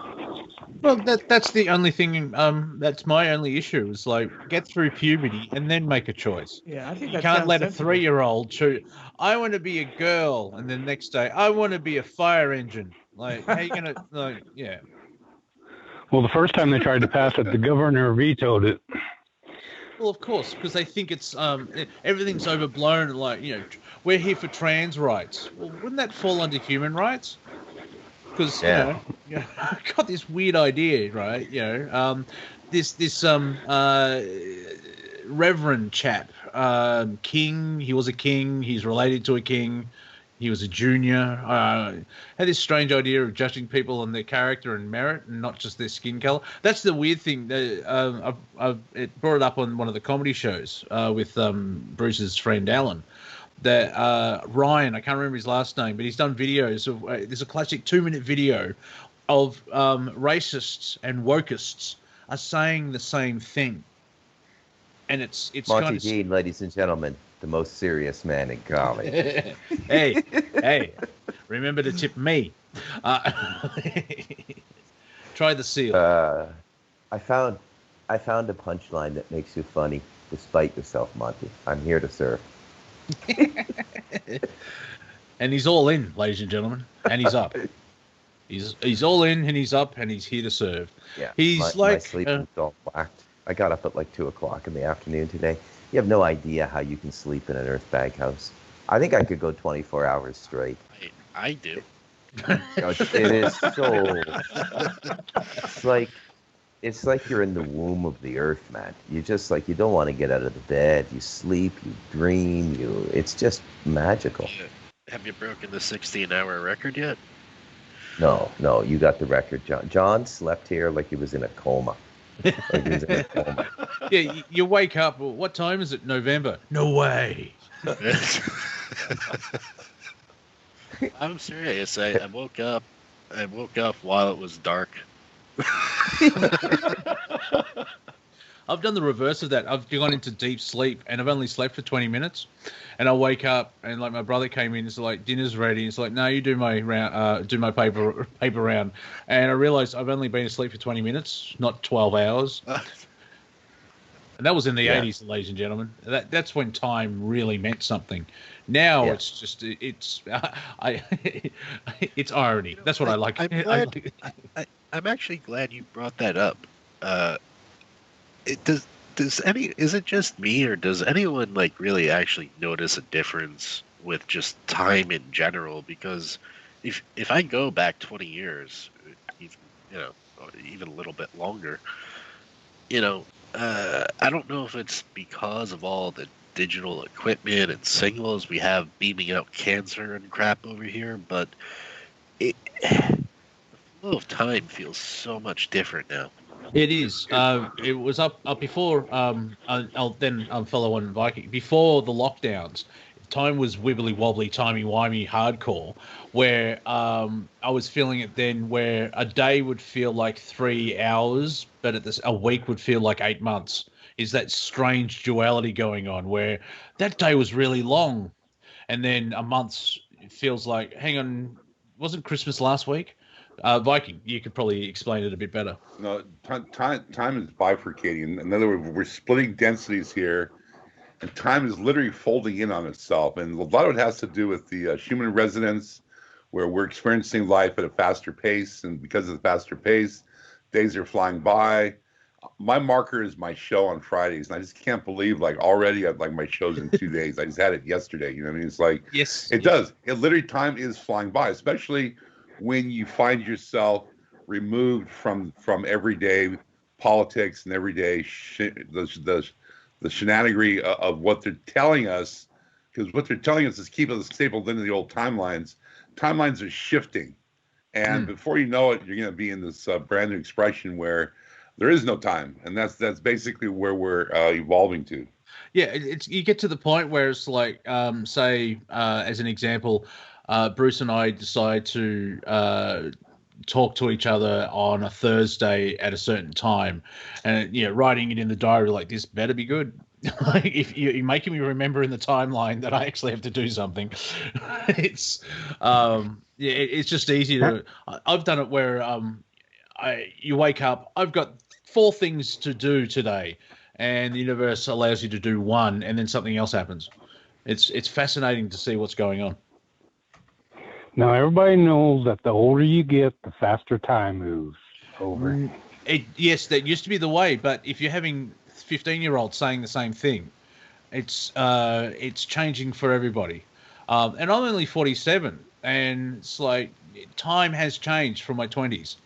Well, that's the only thing. That's my only issue. Is like get through puberty and then make a choice. Yeah, I think You that can't sounds let sensible. a 3-year-old choose. I want to be a girl, and then next day I want to be a fire engine. Like, how you gonna? Like, yeah. Well, the first time they tried to pass it, the governor vetoed it. Well, of course, because they think it's everything's overblown. And like, we're here for trans rights. Well, wouldn't that fall under human rights? Because I've got this weird idea, right? This reverend chap, king. He was a king. He's related to a king. He was a junior. Had this strange idea of judging people on their character and merit, and not just their skin color. That's the weird thing. It brought it up on one of the comedy shows with Bruce's friend Alan. that Ryan, I can't remember his last name, but he's done videos of. There's a classic 2-minute video of racists and wokeists are saying the same thing, and it's Monty kind of. Dean, ladies and gentlemen, the most serious man in comedy. hey, remember to tip me. Try the seal. I found a punchline that makes you funny despite yourself, Monty. I'm here to serve. And he's all in, ladies and gentlemen, and he's up. He's all in, and he's up, and he's here to serve. Yeah, he's my sleep is all whacked. I got up at like 2:00 in the afternoon today. You have no idea how you can sleep in an earthbag house. I think I could go 24 hours straight. I do. It is so. It's like you're in the womb of the earth, man. You just like you don't want to get out of the bed. You sleep, you dream, It's just magical. Have you broken the 16-hour record yet? No, you got the record, John. John slept here like he was in a coma. Yeah, you wake up. Well, what time is it? November? No way. I'm serious. I woke up. I woke up while it was dark. I've done the reverse of that. I've gone into deep sleep and I've only slept for 20 minutes, and I wake up and like my brother came in. It's like dinner's ready. It's like no, you do my round, do my paper round, and I realized I've only been asleep for 20 minutes, not 12 hours. And that was in the 80s, ladies and gentlemen. That's when time really meant something. Now it's just it's it's irony. That's what I like. I'm actually glad you brought that up. Is it just me, or does anyone like really actually notice a difference with just time in general? Because if I go back 20 years, even a little bit longer, I don't know if it's because of all the digital equipment and signals we have beaming out cancer and crap over here, but the flow of time feels so much different now. It is. It was up before. I'll then follow on Viking. Before the lockdowns, time was wibbly wobbly, timey wimey, hardcore. Where I was feeling it then, where a day would feel like 3 hours, but a week would feel like 8 months. Is that strange duality going on where that day was really long, and then a month feels like, hang on, wasn't Christmas last week? Viking, you could probably explain it a bit better. No, time is bifurcating. In other words, we're splitting densities here, and time is literally folding in on itself. And a lot of it has to do with the human resonance, where we're experiencing life at a faster pace, and because of the faster pace, days are flying by. My marker is my show on Fridays, and I just can't believe like already I've like my show's in 2 days. I just had it yesterday. You know what I mean? It's like it does. It literally time is flying by, especially when you find yourself removed from everyday politics and everyday the shenanigery of what they're telling us, because what they're telling us is keep us stapled into the old timelines. Timelines are shifting, and before you know it, you're going to be in this brand new expression where there is no time, and that's basically where we're evolving to. Yeah, you get to the point where it's like, say, as an example, Bruce and I decide to talk to each other on a Thursday at a certain time, and writing it in the diary like this better be good. Like if you're making me remember in the timeline that I actually have to do something, it's it's just easy to. I've done it where you wake up, I've got 4 things to do today, and the universe allows you to do one, and then something else happens. It's fascinating to see what's going on. Now, everybody knows that the older you get, the faster time moves over. Yes, that used to be the way, but if you're having 15-year-olds saying the same thing, it's changing for everybody. And I'm only 47, and it's like time has changed from my 20s.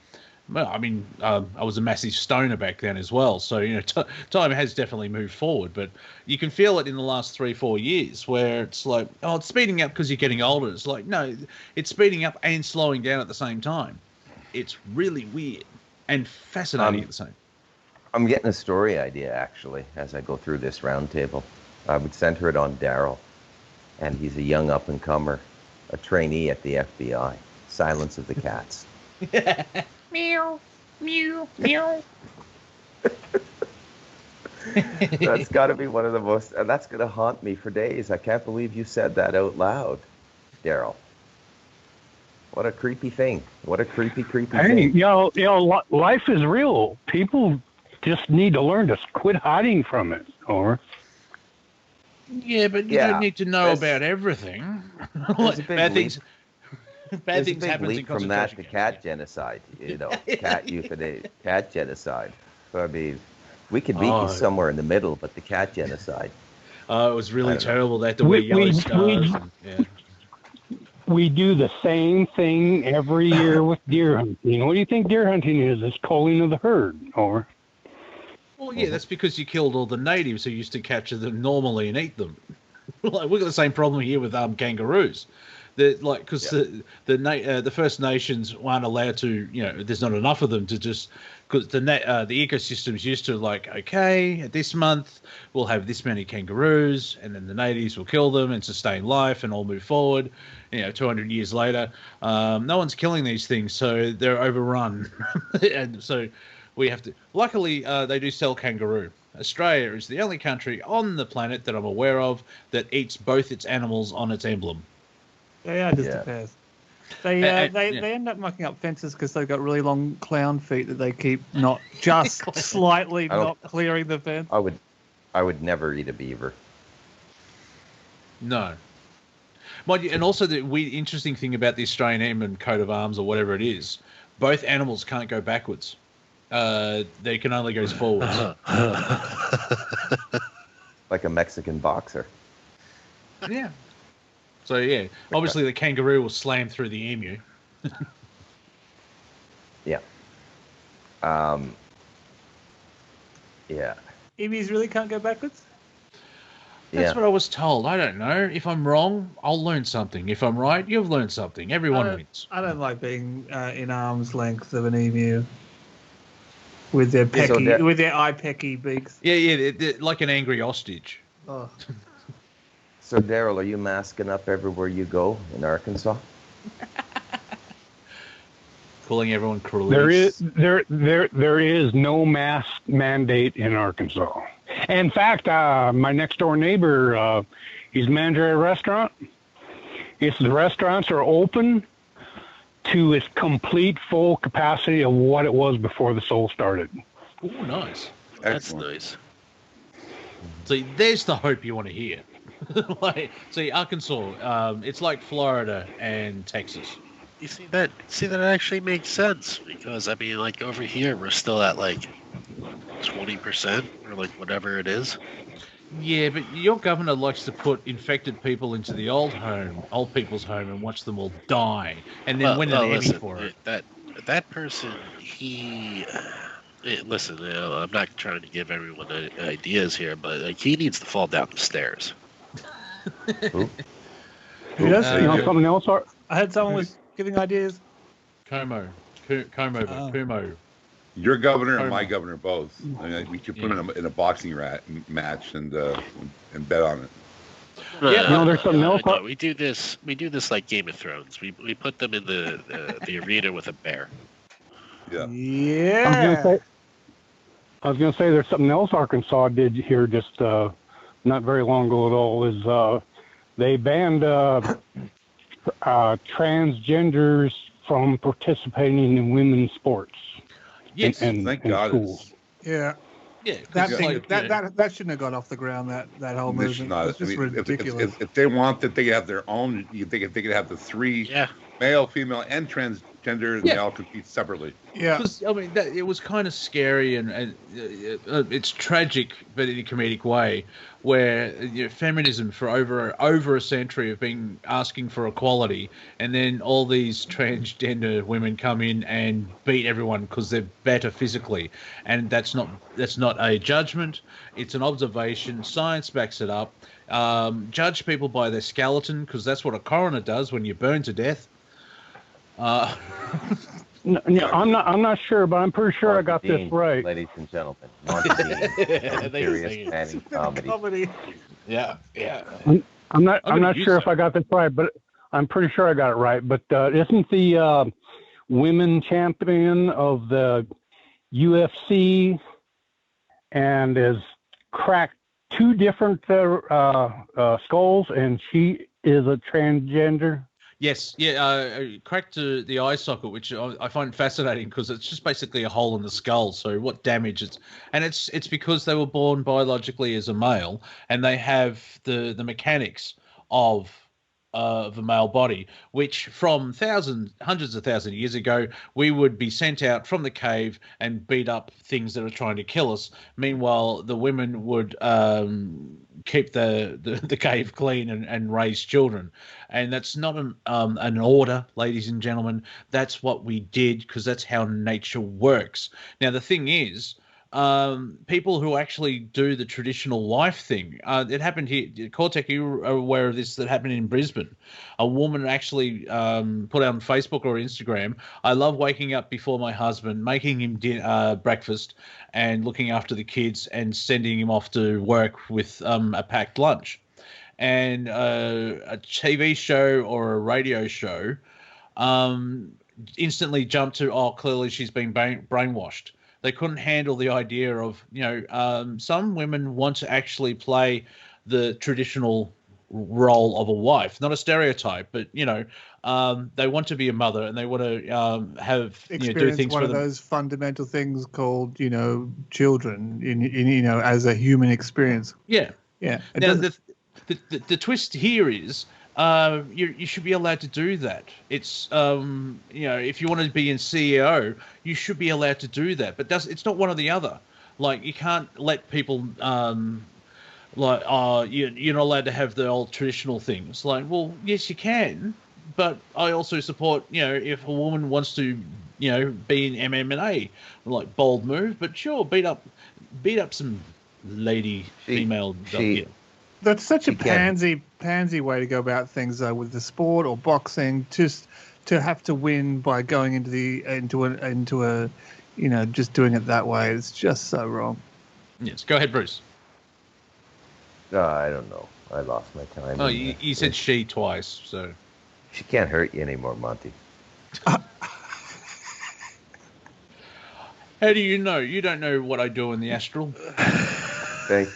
Well, I mean, I was a massive stoner back then as well, so time has definitely moved forward. But you can feel it in the last 3-4 years, where it's like, oh, it's speeding up because you're getting older. It's like, no, it's speeding up and slowing down at the same time. It's really weird and fascinating at the same. I'm getting a story idea actually as I go through this roundtable. I would center it on Daryl. and he's a young up-and-comer, a trainee at the FBI. Silence of the Cats. Meow, meow, meow. That's got to be one of the most, and that's going to haunt me for days. I can't believe you said that out loud, Daryl. What a creepy thing. What a creepy Hey, thing. life is real. People just need to learn to quit hiding from it. Or Yeah, but you don't need to know about everything. There's a big Bad leap. things. Bad There's a things big happen in leap from that to concentration cat camps. genocide. Cat euthanasia, cat genocide. So, I mean, we could meet you somewhere in the middle, but the cat genocide. Oh, it was really terrible. They had to We- wear yellow we- scarves. we- we do the same thing every year with deer hunting. What do you think deer hunting is? It's culling of the herd. Or Well, yeah, that's because you killed all the natives who used to capture them normally and eat them. Like we've got the same problem here with kangaroos. Because the First Nations aren't allowed to, there's not enough of them to just, because the ecosystem's used to okay, this month we'll have this many kangaroos, and then the natives will kill them and sustain life and all move forward. 200 years later, no one's killing these things, so they're overrun, and so we have to. Luckily, they do sell kangaroo. Australia is the only country on the planet that I'm aware of that eats both its animals on its emblem. They are just a pair. They end up mucking up fences because they've got really long clown feet that they keep not just slightly not clearing the fence. I would never eat a beaver. No. Mind you, and also the interesting thing about the Australian Emblem coat of arms or whatever it is, both animals can't go backwards. They can only go forwards. Like a Mexican boxer. Yeah. So, yeah, obviously the kangaroo will slam through the emu. Yeah. Yeah. Emus really can't go backwards? That's what I was told. I don't know. If I'm wrong, I'll learn something. If I'm right, you've learned something. Everyone wins. I don't like being in arm's length of an emu with their with their eye pecky beaks. Yeah, they're like an angry ostrich. Oh. So, Daryl, are you masking up everywhere you go in Arkansas? Calling everyone cruelties. There is no mask mandate in Arkansas. In fact, my next door neighbor, he's manager at a restaurant. If the restaurants are open to its complete full capacity of what it was before the soul started. Oh, nice. That's nice. See, there's the hope you want to hear. Arkansas, it's like Florida and Texas. You see that actually makes sense because over here we're still at 20% or whatever it is. Yeah, but your governor likes to put infected people into the old people's home and watch them all die and then win an Emmy for it. That person, listen, I'm not trying to give everyone ideas here, but he needs to fall down the stairs. Something else? I heard someone was giving ideas. Kumo. Your governor and my governor both. We could put him in a boxing match and bet on it. There's something else. No, we do this like Game of Thrones. We put them in the arena with a bear. Yeah. Yeah. I was gonna say there's something else Arkansas did here just not very long ago at all. Is they banned transgenders from participating in women's sports. Yes, thank God. Schools. Yeah. Yeah, that shouldn't have got off the ground. That whole movement. It's just ridiculous. If they want that, they can have their own. They could have the three male, female, and transgender, and they all compete separately. Yeah, it was kind of scary, and it's tragic, but in a comedic way, where feminism for over a century have been asking for equality, and then all these transgender women come in and beat everyone because they're better physically, and that's not a judgment. It's an observation. Science backs it up. Judge people by their skeleton because that's what a coroner does when you burn to death. No, I'm not sure, but I'm pretty sure I got this right. Ladies and gentlemen, Monty Dean, serious panning comedy. Yeah. I'm not sure if I got this right, but I'm pretty sure I got it right. But isn't the women champion of the UFC and has cracked 2 different skulls, and she is a transgender? Yes, yeah, cracked the eye socket, which I find fascinating because it's just basically a hole in the skull. So what damage it's because they were born biologically as a male, and they have the mechanics of a male body, which from hundreds of thousands of years ago, we would be sent out from the cave and beat up things that are trying to kill us. Meanwhile, the women would keep the cave clean and raise children. And that's not an order, ladies and gentlemen. That's what we did because that's how nature works. Now, the thing is, people who actually do the traditional wife thing. It happened here. Cortek, you are aware of this, that happened in Brisbane. A woman actually put out on Facebook or Instagram, I love waking up before my husband, making him breakfast and looking after the kids and sending him off to work with a packed lunch. And a TV show or a radio show instantly jumped to, oh, clearly she's been brainwashed. They couldn't handle the idea of, some women want to actually play the traditional role of a wife, not a stereotype, but, they want to be a mother and they want to have, do things one for of them. those fundamental things called, children in as a human experience. Yeah. Yeah. Now, the twist here is, you should be allowed to do that. It's if you want to be in CEO, you should be allowed to do that. But it's not one or the other. Like, you can't let people you're not allowed to have the old traditional things. Like, well, yes, you can, but I also support if a woman wants to be in MMA, like, bold move. But sure, beat up some female. That's such a pansy way to go about things, though, with the sport or boxing. Just to have to win by going into a just doing it that way. It's just so wrong. Yes, go ahead, Bruce. I don't know. I lost my time. Oh, you said she twice, so she can't hurt you anymore, Monty. How do you know? You don't know what I do in the astral. Okay.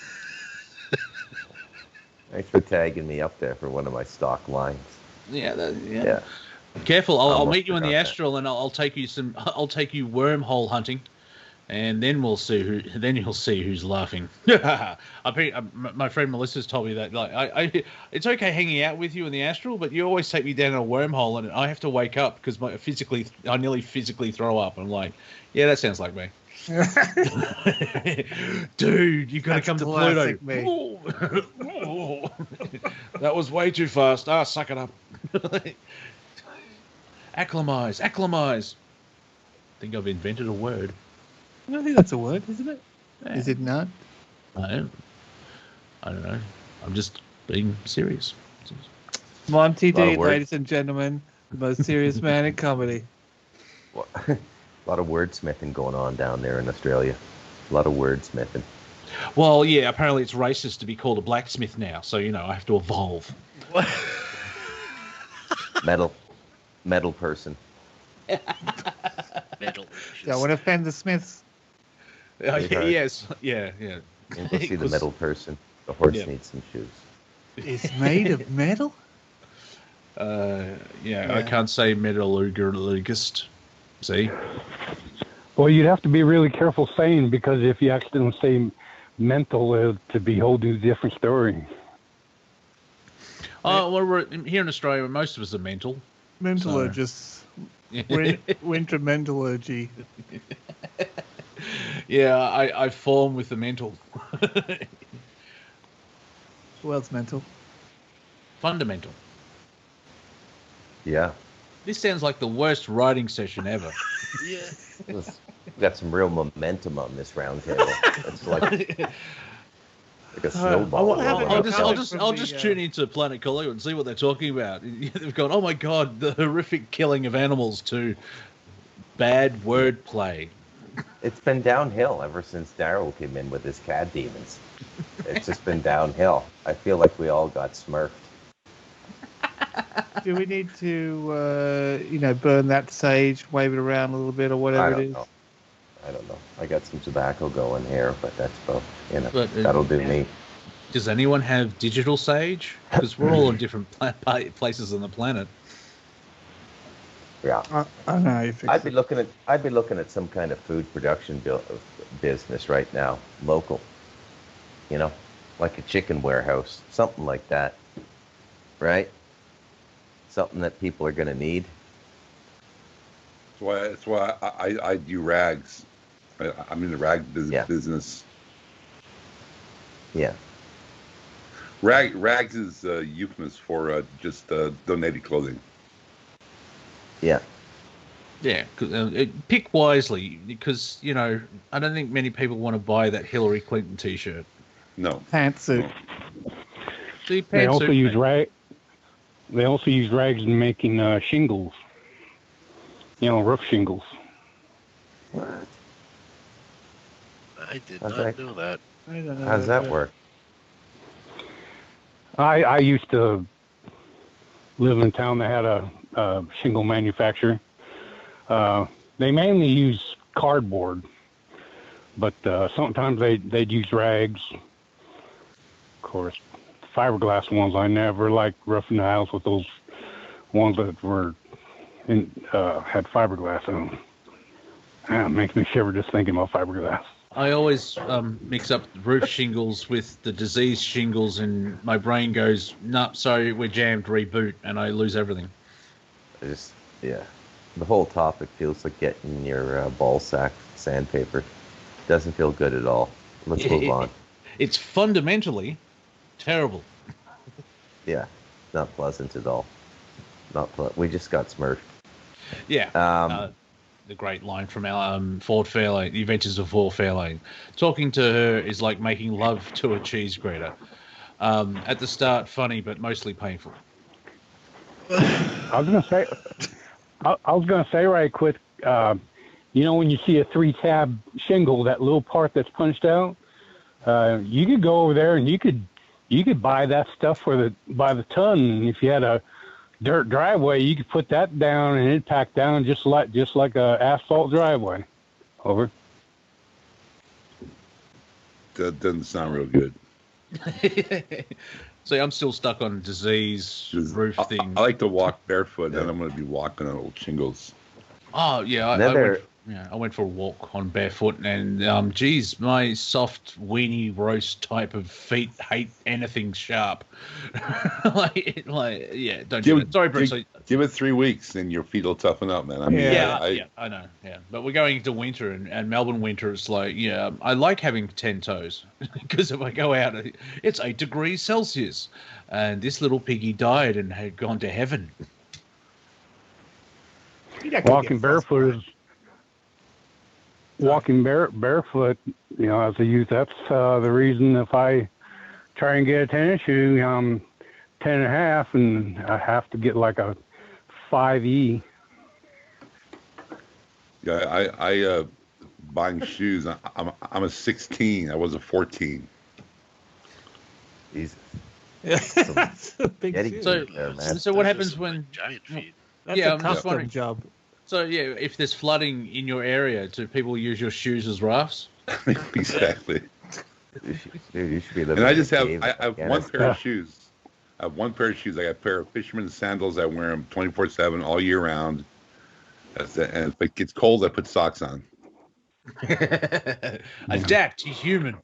Thanks for tagging me up there for one of my stock lines. Yeah. Careful, I'll meet you in the astral, and I'll take you wormhole hunting, and then we'll see Then you'll see who's laughing. My friend Melissa's told me that. Like, it's okay hanging out with you in the astral, but you always take me down a wormhole, and I have to wake up because I nearly physically throw up. I'm like, yeah, that sounds like me. Dude, you got to come to Pluto. That was way too fast. Suck it up. Acclimise. I think I've invented a word. I think that's a word, isn't it? Yeah. Is it not? I don't know. I'm just being serious. Monty D, ladies and gentlemen, the most serious man in comedy. What? A lot of wordsmithing going on down there in Australia. A lot of wordsmithing. Well, yeah, apparently it's racist to be called a blacksmith now, so, I have to evolve. What? Metal person. Metal. Don't want to offend the Smiths. Yes, yeah. We'll go see the metal person. The horse needs some shoes. It's made of metal? I can't say metallurgist. See? Well, you'd have to be really careful saying, because if you accidentally say mental, it'd be a whole new different story. Oh, well, we're here in Australia, most of us are mental. Mentalogists. Winter mentallurgy. Yeah, I form with the mental. Who else mental? Fundamental. Yeah. This sounds like the worst writing session ever. Yeah. We've got some real momentum on this round table. It's like a snowball. I'll just tune into Planet Collingwood and see what they're talking about. They've gone, oh my God, the horrific killing of animals to bad wordplay. It's been downhill ever since Daryl came in with his CAD demons. It's just been downhill. I feel like we all got smurfed. Do we need to, burn that sage, wave it around a little bit or whatever it is? I don't know. I got some tobacco going here, but that's about, But, that'll do me. Does anyone have digital sage? Because we're all in different places on the planet. Yeah. I know how you fix I'd be looking at some kind of food production business right now, local. Like a chicken warehouse, something like that. Right? Something that people are going to need. That's why I do rags. I'm in the rag business. Yeah. Rags is a euphemism for just donated clothing. Yeah. Yeah, pick wisely because, I don't think many people want to buy that Hillary Clinton T-shirt. No. Pantsuit. See, They also pantsuit, use They also use rags in making shingles. Roof shingles. What? I did not know that. I don't know. How does that work? I used to live in a town that had a shingle manufacturer. They mainly use cardboard, but sometimes they'd use rags. Of course, fiberglass ones I never liked rough in the house with those ones that were had fiberglass in them. It makes me shiver just thinking about fiberglass. I always mix up roof shingles with the disease shingles, and my brain goes, "Nah, sorry, we're jammed. Reboot," and I lose everything. The whole topic feels like getting your ball sack sandpaper. Doesn't feel good at all. Let's move on. It's fundamentally terrible. Yeah, not pleasant at all. We just got smurfed. Yeah. The great line from our Ford Fairlane, The Adventures of Ford Fairlane. Talking to her is like making love to a cheese grater. At the start, funny, but mostly painful. I was gonna say right quick. When you see a 3-tab shingle, that little part that's punched out, you could go over there and you could buy that stuff by the ton. And if you had a dirt driveway, you could put that down and it'd pack down just like a asphalt driveway. Over. That doesn't sound real good. See, I'm still stuck on disease roof thing. I like to walk barefoot, and I'm going to be walking on old shingles. Oh yeah, I went for a walk on barefoot, and geez, my soft weenie roast type of feet hate anything sharp. Don't do it. Sorry, Bruce. Give it 3 weeks, and your feet will toughen up, man. I know. Yeah, but we're going into winter, and Melbourne winter is like, I like having 10 toes because if I go out, it's 8 degrees Celsius, and this little piggy died and had gone to heaven. Walking barefoot is barefoot. As a youth, that's the reason. If I try and get a tennis shoe, I'm 10.5, and I have to get like a 5E. Yeah, I buying shoes. I'm a 16. I was a 14. Jesus. That's a big shoe. So what happens when giant feet? That's a custom job. So if there's flooding in your area, do people use your shoes as rafts? Exactly. You should be living. And I just have one pair of shoes. I have one pair of shoes. I got a pair of fisherman's sandals. I wear them 24/7 all year round. That's it. And if it gets cold, I put socks on. Adapt. He's human.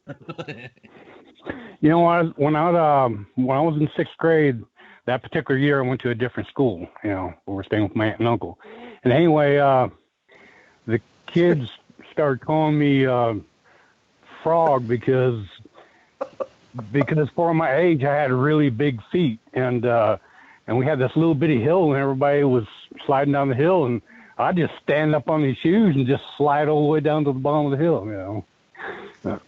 When I was in 6th grade, that particular year, I went to a different school. We were staying with my aunt and uncle. And anyway, the kids started calling me Frog because for my age, I had really big feet, and we had this little bitty hill, and everybody was sliding down the hill, and I just stand up on these shoes and just slide all the way down to the bottom of the hill. So,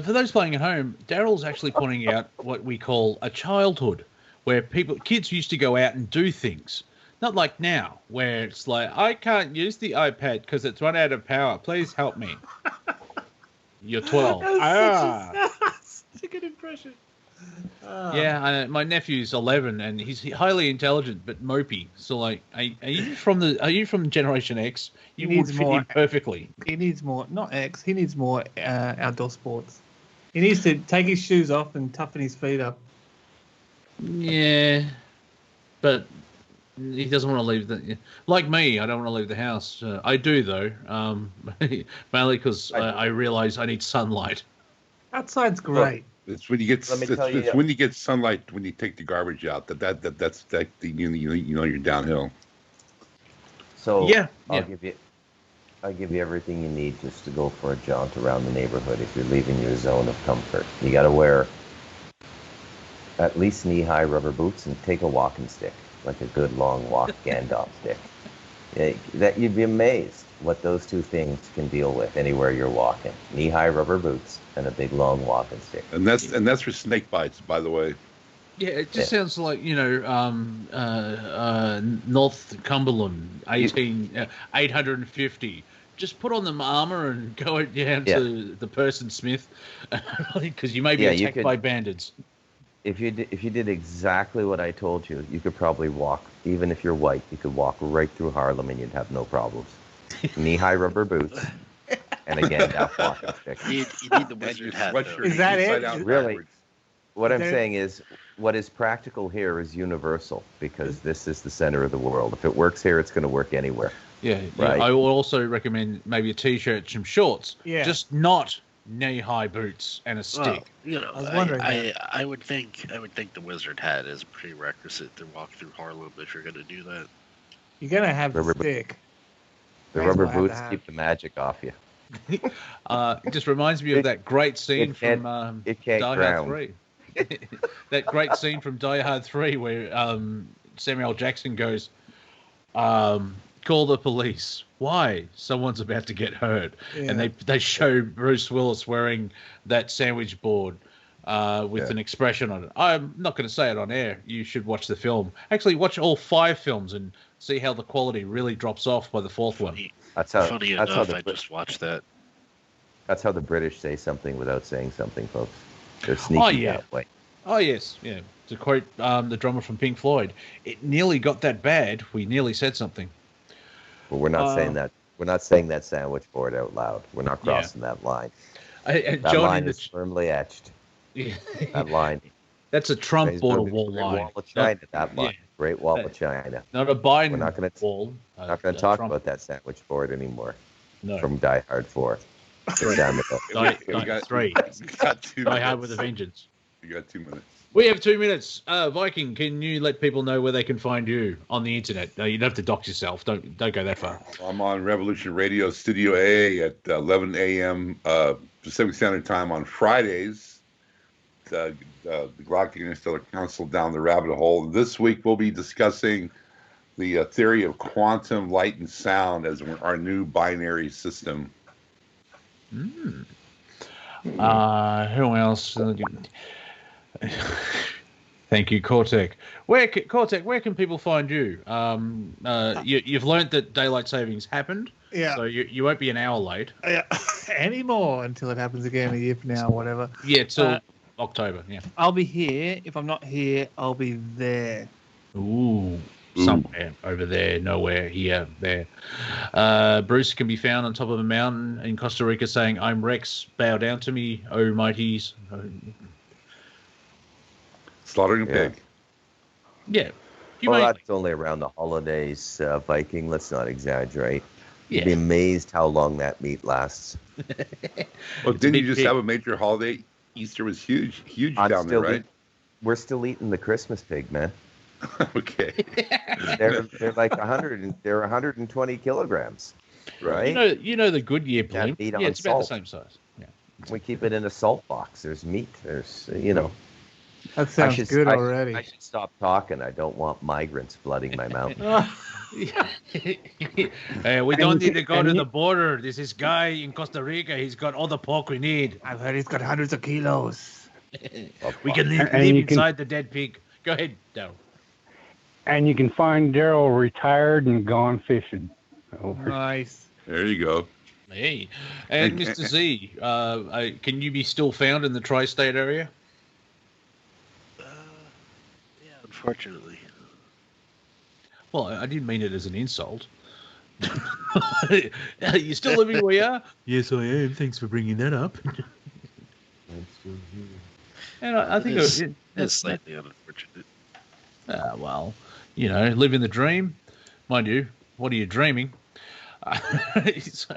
for those playing at home, Daryl's actually pointing out what we call a childhood, where kids used to go out and do things. Not like now, where it's like, I can't use the iPad because it's run out of power. Please help me. You're 12. That's such a good impression. Yeah, my nephew's 11, and he's highly intelligent but mopey. So, like, are you from Generation X? You would fit in perfectly. He needs more, not X. He needs more outdoor sports. He needs to take his shoes off and toughen his feet up. Yeah, but he doesn't want to leave the. Like me, I don't want to leave the house. I do though, mainly because I realize I need sunlight. Outside's great. It's when you get when you get sunlight when you take the garbage out that's you know you're downhill. So yeah, I'll give you everything you need just to go for a jaunt around the neighborhood if you're leaving your zone of comfort. You got to wear at least knee-high rubber boots and take a walking stick, like a good long walk Gandalf stick. That you'd be amazed what those two things can deal with anywhere you're walking. Knee-high rubber boots and a big long walking stick. And that's for snake bites, by the way. Yeah, it just sounds like, North Cumberland, 850. Just put on the armor and go down to the Person Smith, because you may be attacked by bandits. If you did exactly what I told you, you could probably walk, even if you're white, you could walk right through Harlem and you'd have no problems. Knee-high rubber boots, and again, that walking stick. You need the wizard hat, though. Is that it? Really? What I'm saying is, what is practical here is universal, because this is the center of the world. If it works here, it's going to work anywhere. Yeah, right? I will also recommend maybe a t-shirt, some shorts. Yeah. Just not knee-high boots and a stick. Well, I was wondering I would think the wizard hat is a prerequisite to walk through Harlem if you're going to do that. You're going to have the stick. The rubber boots keep the magic off you. It just reminds me of that great scene from Die Hard 3. That great scene from Die Hard 3 where Samuel L. Jackson goes, call the police. Why? Someone's about to get hurt. Yeah. And they show Bruce Willis wearing that sandwich board with an expression on it. I'm not going to say it on air. You should watch the film. Actually, watch all 5 films and see how the quality really drops off by the 4th one. Funny enough, I just watched that. That's how the British say something without saying something, folks. They're sneaky that way. Oh, yes. Yeah. To quote the drummer from Pink Floyd, it nearly got that bad. We nearly said something. Well, we're not saying that. We're not saying that sandwich board out loud. We're not crossing that line. That line is firmly etched. Yeah. That line. That's a Trump border wall line. Wall of China, that line. Great Wall of China. Not a Biden We're not gonna, wall. Not going to talk about that sandwich board anymore. No. From Die Hard 4. Die Hard 3. Die Hard with a Vengeance. You got 2 minutes. We have 2 minutes. Viking, can you let people know where they can find you on the internet? No, you don't have to dox yourself. Don't go that far. I'm on Revolution Radio Studio A at 11 a.m. Pacific Standard Time on Fridays. The Galactic Interstellar Council down the rabbit hole. This week we'll be discussing the theory of quantum light and sound as our new binary system. Who else? Thank you, Cortek. Where can people find you? You've learnt that daylight savings happened. Yeah. So you won't be an hour late. Yeah. Anymore until it happens again a year from now, whatever. Yeah, till October. Yeah. I'll be here. If I'm not here, I'll be there. Ooh. Somewhere over there, nowhere, here, there. Bruce can be found on top of a mountain in Costa Rica saying, I'm Rex, bow down to me, oh mighties. Slaughtering a pig. Yeah. That's only around the holidays, Viking. Let's not exaggerate. Yeah. You'd be amazed how long that meat lasts. Well, didn't you just have a major holiday? Easter was huge down there, right? We're still eating the Christmas pig, man. Okay. They're like 100. They're 120 kilograms, right? You know the Goodyear blimp. Yeah, it's about the same size. Yeah. We keep it in a salt box. There's meat. There's That sounds good already. I should stop talking. I don't want migrants flooding my mountain. We don't need to go to the border. There's this guy in Costa Rica. He's got all the pork we need. I've heard he's got hundreds of kilos. We can live inside the dead pig. Go ahead, Daryl. And you can find Daryl retired and gone fishing. Nice. There you go. Hey, and Mr. Z, can you be still found in the tri-state area? Yeah, unfortunately. Well, I didn't mean it as an insult. Are you still living where you are? Yes, I am. Thanks for bringing that up. And I think it's slightly unfortunate. Well, living the dream. Mind you, what are you dreaming? So,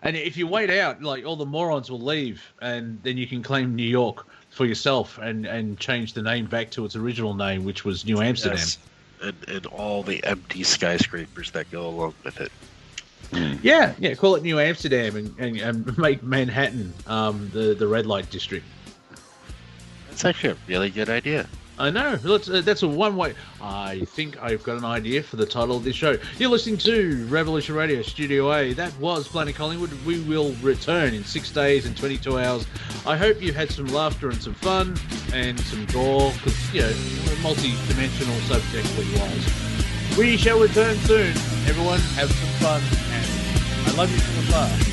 and if you wait out, like, all the morons will leave, and then you can claim New York for yourself and change the name back to its original name, which was New Amsterdam. Yes. And all the empty skyscrapers that go along with it. Yeah, call it New Amsterdam and make Manhattan the red light district. That's actually a really good idea. I know. That's a one way. I think I've got an idea for the title of this show. You're listening to Revolution Radio Studio A. That was Planet Collingwood. We will return in 6 days and 22 hours. I hope you had some laughter and some fun and some gore, because, we're multi-dimensional subject-wise. We shall return soon. Everyone, have some fun. And I love you from afar.